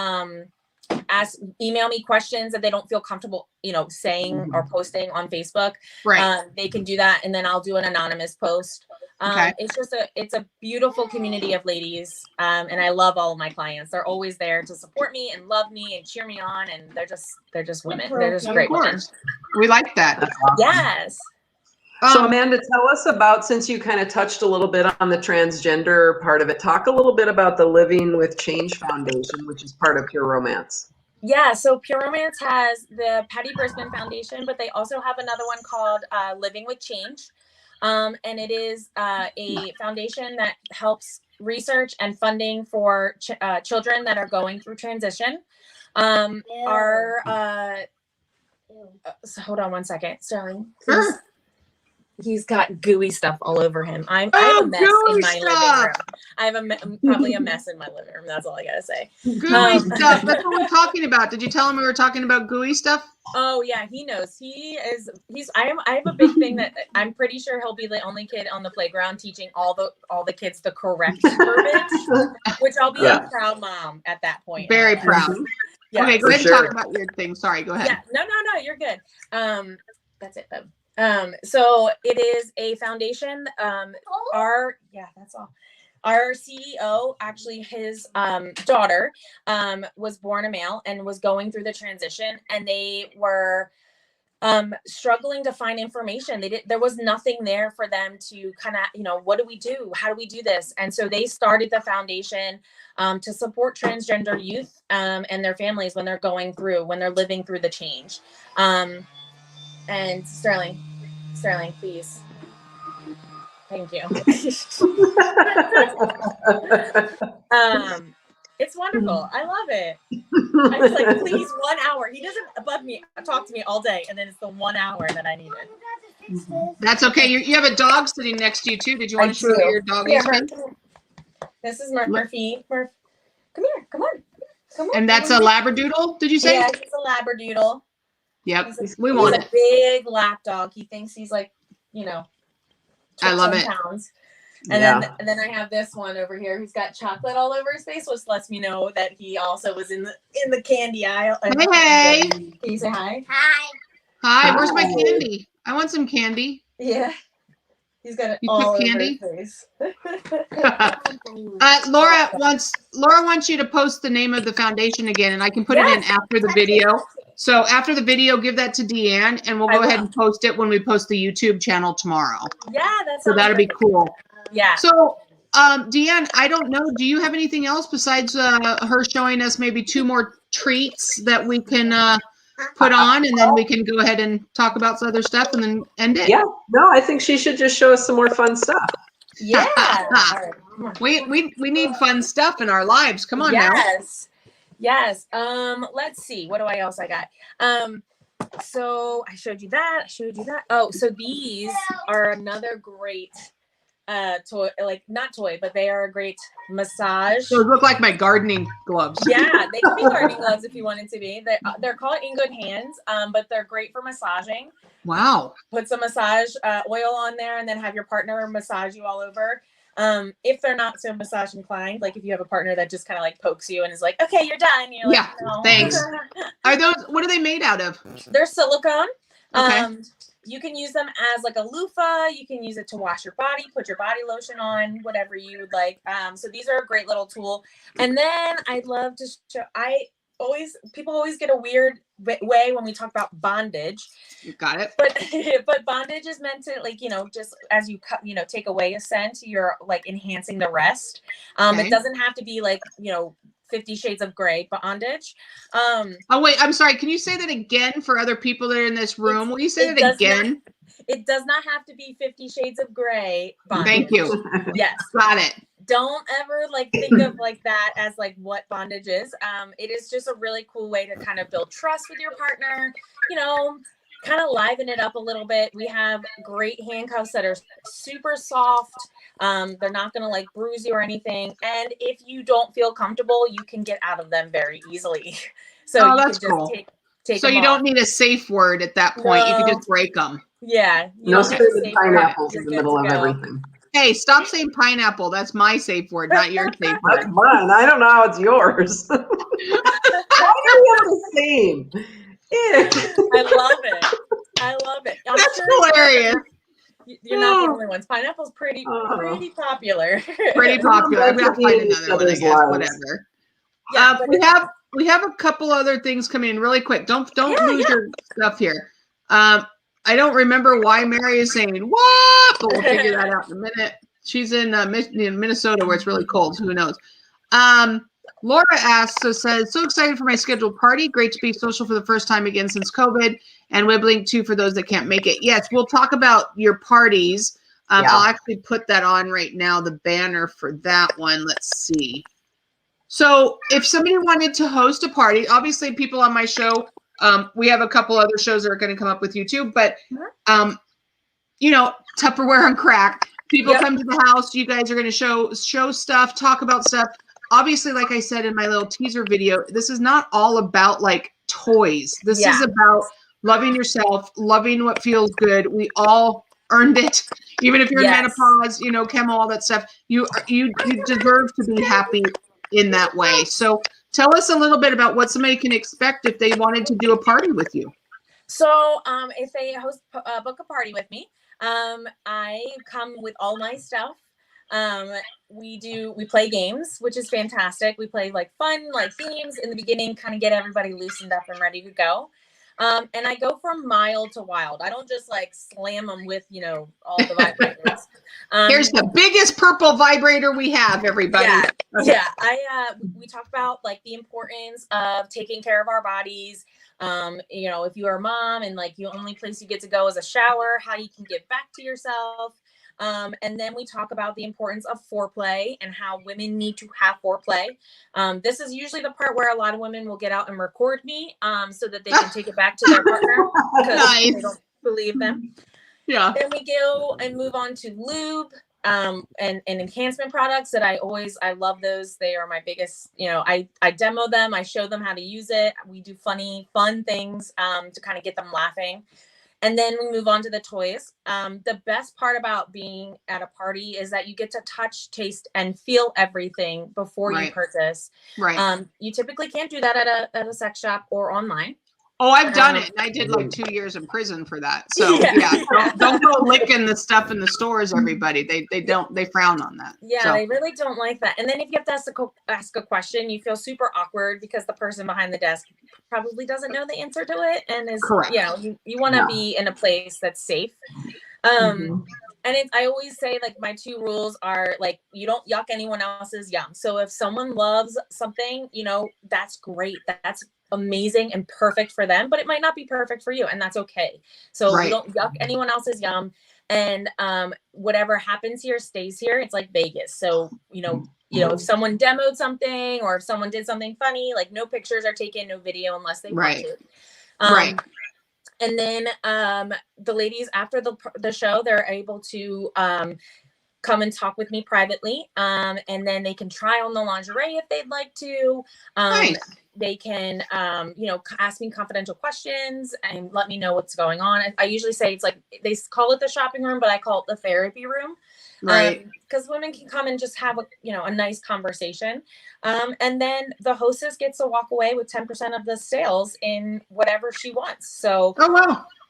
email me questions that they don't feel comfortable, saying or posting on Facebook, they can do that, and then I'll do an anonymous post. It's a beautiful community of ladies, and I love all of my clients. They're always there to support me and love me and cheer me on, and they're just women. They're just great women. We like that. Awesome. Yes. So Amanda, tell us about, since you kind of touched a little bit on the transgender part of it, talk a little bit about the Living with Change Foundation, which is part of Pure Romance. Yeah, so Pure Romance has the Patty Brisbane Foundation, but they also have another one called Living with Change. And it is a foundation that helps research and funding for children that are going through transition. So hold on one second, Sterling. Please. He's got gooey stuff all over him. I have a mess in my living room. I have probably a mess in my living room. That's all I gotta say. Gooey stuff. That's what we're talking about. Did you tell him we were talking about gooey stuff? Oh yeah, he knows. I have a big thing that I'm pretty sure he'll be the only kid on the playground teaching all the kids the correct verbiage, which I'll be a proud mom at that point. Very proud. Yeah. Okay, go ahead and talk about your thing. Sorry, go ahead. Yeah, no, you're good. That's it, though. So it is a foundation. That's all. Our CEO, actually his daughter, was born a male and was going through the transition, and they were struggling to find information. There was nothing there for them to kind of, what do we do? How do we do this? And so they started the foundation to support transgender youth and their families when they're living through the change. And Sterling, please. Thank you. It's wonderful. I love it. I was like, please, 1 hour. He doesn't talk to me all day, and then it's the 1 hour that I needed. That's okay. You have a dog sitting next to you too. Did you want to show your dog? This is Murphy. Come here. Come on. And that's a Labradoodle, did you say? Yeah, he's a Labradoodle. Yep, we want it. He's a big lap dog. He thinks he's like, I love it. Pounds. And then I have this one over here who's got chocolate all over his face, which lets me know that he also was in the candy aisle. Hey. Can you say hi? Hi. Where's my candy? I want some candy. Yeah. He's got it all over his face. Laura wants you to post the name of the foundation again, and I can put it in after the video. So after the video, give that to Deanne, and we'll go ahead and post it when we post the YouTube channel tomorrow. Yeah, so that'll be cool. Yeah. So, Deanne, I don't know. Do you have anything else besides her showing us maybe 2 more treats that we can put on, and then we can go ahead and talk about some other stuff and then end it? Yeah. No, I think she should just show us some more fun stuff. Yeah. We need fun stuff in our lives. Come on now. Yes. Let's see. What else I got? So I showed you that. Oh, so these are another great toy, not toy, but they are a great massage. Those look like my gardening gloves. Yeah, they can be gardening gloves if you want it to be. They're called In Good Hands, but they're great for massaging. Wow. Put some massage oil on there, and then have your partner massage you all over. If they're not so massage inclined, like if you have a partner that just kind of pokes you and is like, okay, you're done. You're like, no. Thanks. What are they made out of? They're silicone. Okay. You can use them as a loofah. You can use it to wash your body, put your body lotion on, whatever you would like. So these are a great little tool. And then I'd love to show, people always get a weird way when we talk about bondage. You got it. But bondage is meant to just as you cut, take away a scent, you're enhancing the rest. It doesn't have to be 50 Shades of Grey bondage. Oh wait, I'm sorry. Can you say that again for other people that are in this room? Will you say that again? It does not have to be 50 Shades of Grey bondage. Thank you. Yes. Got it. Don't ever think of that as what bondage is. It is just a really cool way to kind of build trust with your partner, kind of liven it up a little bit. We have great handcuffs that are super soft. They're not going to bruise you or anything. And if you don't feel comfortable, you can get out of them very easily. So that's cool. Take so you off. don't need a safe word at that point. You can just break them. Yeah. No screaming pineapples in the middle of everything. Hey, stop saying pineapple. That's my safe word, not your safe word. That's mine. I don't know how it's yours. Why do we have the same? I love it. That's hilarious. You're not the only ones. Pineapple's pretty popular. Pretty popular. I'm gonna find another one, I guess. Whatever. Yeah, we have a couple other things coming in really quick. Don't lose your stuff here. I don't remember why Mary is saying what, but we'll figure that out in a minute. She's in Minnesota where it's really cold. So who knows? Laura says, so excited for my scheduled party. Great to be social for the first time again since COVID, and Wibbling too for those that can't make it. Yes, we'll talk about your parties. I'll actually put that on right now, the banner for that one. Let's see. So if somebody wanted to host a party, obviously people on my show, we have a couple other shows that are going to come up with you too, but Tupperware on crack. People come to the house. You guys are going to show stuff, talk about stuff. Obviously, like I said in my little teaser video, this is not all about like toys. This is about loving yourself, loving what feels good. We all earned it. Even if you're in menopause, chemo, all that stuff, you deserve to be happy in that way. So tell us a little bit about what somebody can expect if they wanted to do a party with you. So if they book a party with me, I come with all my stuff. We play games, which is fantastic. We play like fun, like themes in the beginning, kind of get everybody loosened up and ready to go. And I go from mild to wild. I don't just like slam them with, all the vibrators. Here's the biggest purple vibrator we have, everybody. Yeah. We talk about like the importance of taking care of our bodies. If you're a mom and like the only place you get to go is a shower, how you can give back to yourself. And then we talk about the importance of foreplay and how women need to have foreplay. This is usually the part where a lot of women will get out and record me so that they can take it back to their partner because they don't believe them. Yeah. Then we go and move on to lube and enhancement products that I love those. They are my biggest, I demo them. I show them how to use it. We do fun things to kind of get them laughing. And then we move on to the toys. The best part about being at a party is that you get to touch, taste, and feel everything before you purchase. Right. You typically can't do that at a sex shop or online. Oh, I've done it. And I did like 2 years in prison for that. So don't go licking the stuff in the stores, everybody. They frown on that. Yeah, they really don't like that. And then if you have to ask a question, you feel super awkward because the person behind the desk probably doesn't know the answer to it and is correct. You want to be in a place that's safe. And I always say like my 2 rules are like, you don't yuck anyone else's yum. So if someone loves something, that's great. That's amazing and perfect for them, but it might not be perfect for you, and that's okay. So you don't yuck anyone else's yum, and whatever happens here stays here. It's like Vegas. So if someone demoed something or if someone did something funny, like no pictures are taken, no video unless they want to. And then the ladies after the show, they're able to come and talk with me privately, and then they can try on the lingerie if they'd like to. They can, ask me confidential questions and let me know what's going on. I usually say it's like, they call it the shopping room, but I call it the therapy room. Because women can come and just have a nice conversation. And then the hostess gets to walk away with 10% of the sales in whatever she wants. So,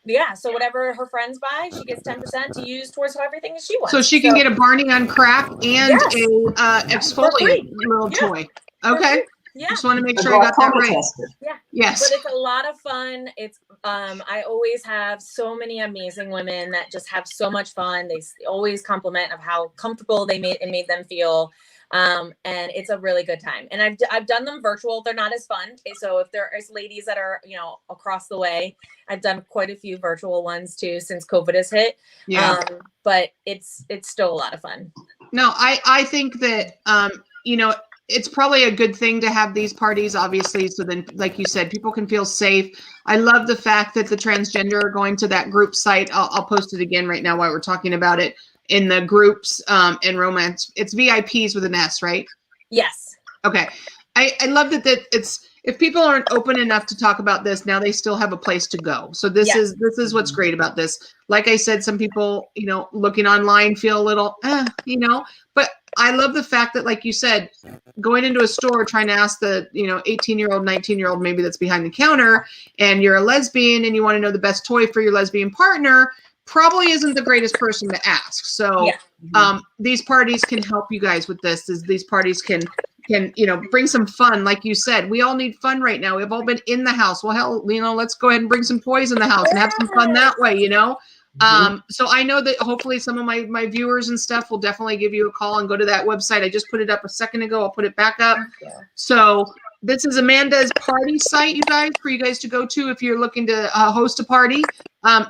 yeah. So whatever her friends buy, she gets 10% to use towards everything that she wants. So she can get a Barney on crack and a exfoliant little toy. Okay. Yeah. Just want to make sure I got that right. Yeah. Yes. But it's a lot of fun. It's I always have so many amazing women that just have so much fun. They always compliment of how comfortable it made them feel. And it's a really good time. And I've done them virtual. They're not as fun. So if there is ladies that are, across the way, I've done quite a few virtual ones too since COVID has hit. Yeah. But it's still a lot of fun. No, I think that it's probably a good thing to have these parties, obviously. So then, like you said, people can feel safe. I love the fact that the transgender are going to that group site. I'll post it again right now while we're talking about it in the groups and romance. It's VIPs with an S, right? Yes. Okay. I love that it's, if people aren't open enough to talk about this, now they still have a place to go. So this is what's great about this. Like I said, some people, looking online feel a little, but I love the fact that, like you said, going into a store, trying to ask the, 18-year-old, 19-year-old, maybe that's behind the counter, and you're a lesbian and you want to know the best toy for your lesbian partner, probably isn't the greatest person to ask. So these parties can help you guys with this. These parties can bring some fun. Like you said, we all need fun right now. We've all been in the house. Well, hell, let's go ahead and bring some toys in the house and have some fun that way, So I know that hopefully some of my viewers and stuff will definitely give you a call and go to that website. I just put it up a second ago. I'll put it back up. So this is Amanda's party site, you guys, for you guys to go to if you're looking to host a party.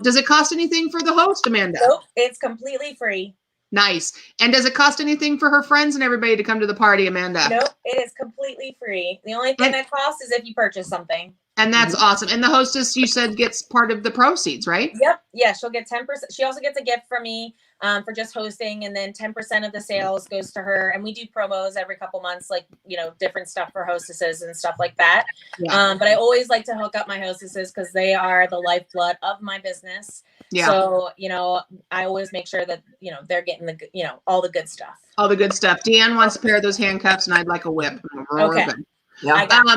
Does it cost anything for the host, Amanda? Nope, it's completely free. Nice. And does it cost anything for her friends and everybody to come to the party, Amanda? Nope, it is completely free. The only thing that costs is if you purchase something. And that's awesome. And the hostess, you said, gets part of the proceeds, right? Yep. Yeah, she'll get 10%. She also gets a gift from me for just hosting, and then 10% of the sales goes to her. And we do promos every couple months, like, you know, different stuff for hostesses and stuff like that. Yeah. But I always like to hook up my hostesses because they are the lifeblood of my business. Yeah. So, you know, I always make sure that, you know, they're getting the, you know, all the good stuff. All the good stuff. Deanne wants a pair of those handcuffs, and I'd like a whip. Okay. Yeah.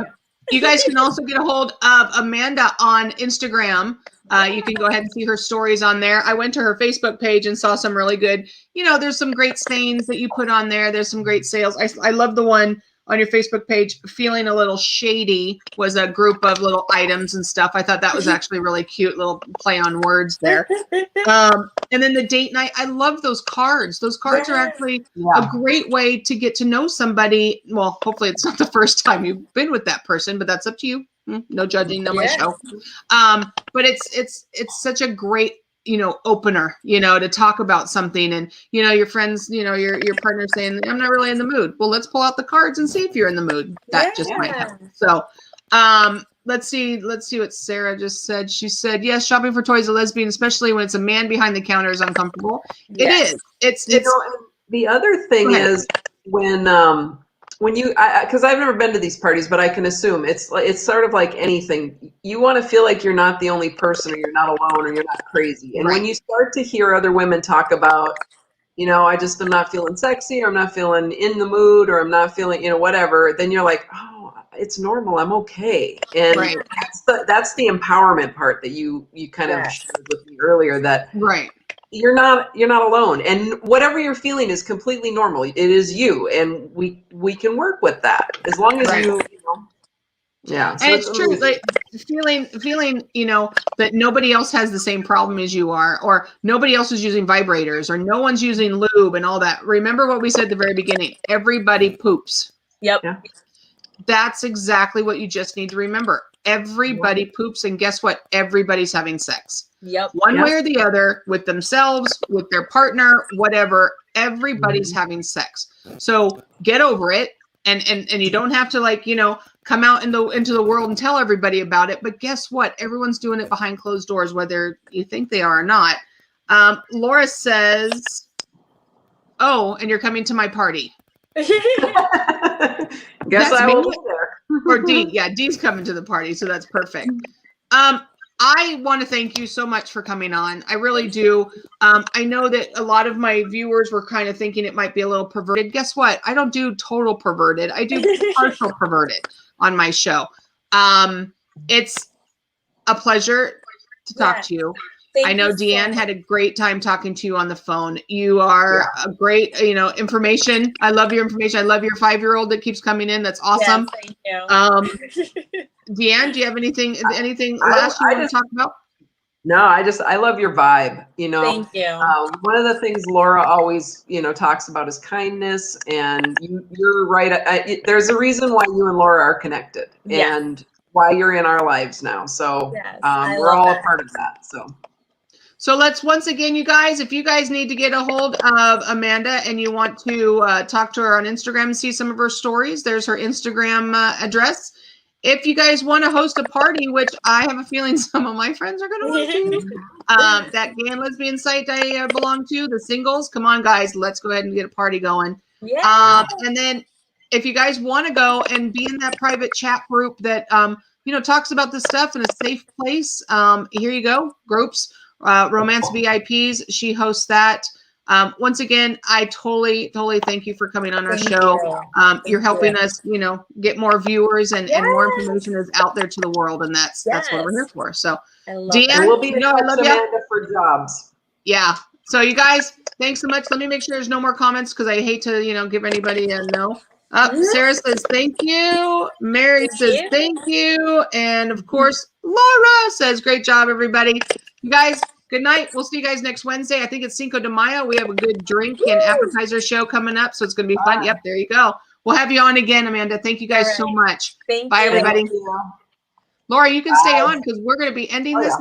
You guys can also get a hold of Amanda on Instagram. You can go ahead and see her stories on there. I went to her Facebook page and saw some really good, you know, there's some great stains that you put on there. There's some great sales. I love the one on your Facebook page, Feeling a Little Shady, was a group of little items and stuff. I thought that was actually really cute, little play on words there. And then the date night, I love those cards. Those cards are actually a great way to get to know somebody. Well, hopefully it's not the first time you've been with that person, but that's up to you. No judging, no my show. But it's such a great, you know, opener, you know, to talk about something, and, you know, your friends, you know, your partner saying, I'm not really in the mood. Well, let's pull out the cards and see if you're in the mood. That just might help. So, let's see what Sarah just said. She said, yes, shopping for toys, a lesbian, especially when it's a man behind the counter, is uncomfortable. Yes. It is. It's, you know, and the other thing is when you, because I've never been to these parties, but I can assume it's sort of like anything. You want to feel like you're not the only person, or you're not alone, or you're not crazy. And when you start to hear other women talk about, you know, I just am not feeling sexy, or I'm not feeling in the mood, or I'm not feeling, you know, whatever, then you're like, oh, it's normal. I'm okay. And that's the empowerment part that you kind of shared with me earlier, that you're not alone, and whatever you're feeling is completely normal. It is you, and we can work with that as long as you know. Yeah. So and it's true, like feeling, you know, that nobody else has the same problem as you are, or nobody else is using vibrators, or no one's using lube and all that. Remember what we said at the very beginning, everybody poops. Yep. Yeah. That's exactly what you just need to remember. Everybody poops, and guess what? Everybody's having sex. Yep. One way or the other, with themselves, with their partner, whatever. Everybody's having sex. So get over it, and you don't have to, like, you know, come out into the world and tell everybody about it. But guess what? Everyone's doing it behind closed doors, whether you think they are or not. Laura says, "Oh, and you're coming to my party." Guess I will be there. Or D, yeah, D's coming to the party, so that's perfect. I want to thank you so much for coming on. I really do. I know that a lot of my viewers were kind of thinking it might be a little perverted. Guess what? I don't do total perverted. I do partial perverted on my show. It's a pleasure to talk to you. I know Deanne had a great time talking to you on the phone. You are a great, you know, information. I love your information. I love your 5-year-old that keeps coming in. That's awesome. Yes, thank you. Deanne, do you have anything last you want to talk about? No, I love your vibe. You know, thank you. One of the things Laura always, you know, talks about is kindness, and you're right. There's a reason why you and Laura are connected, and why you're in our lives now. So we're all a part of that. So let's, once again, you guys, if you guys need to get a hold of Amanda and you want to talk to her on Instagram and see some of her stories, there's her Instagram address. If you guys want to host a party, which I have a feeling some of my friends are going to want to, that gay and lesbian site I belong to, the singles, come on, guys, let's go ahead and get a party going. And then if you guys want to go and be in that private chat group that, you know, talks about this stuff in a safe place, here you go, groups. Romance VIPs, she hosts that. Once again, I totally thank you for coming on our show. You're helping us, you know, get more viewers, and more information is out there to the world, and that's what we're here for. So, Deanne, we'll be in touch, Amanda, for jobs. Yeah. So you guys, thanks so much. Let me make sure there's no more comments, because I hate to, you know, give anybody a no. Sarah says thank you. Mary says thank you. And of course, Laura says great job, everybody. You guys, good night. We'll see you guys next Wednesday. I think it's Cinco de Mayo. We have a good drink and appetizer show coming up, so it's going to be fun. Yep, there you go. We'll have you on again, Amanda. Thank you guys so much. Thank Bye, you. everybody. Laura, you can stay on, because we're going to be ending this.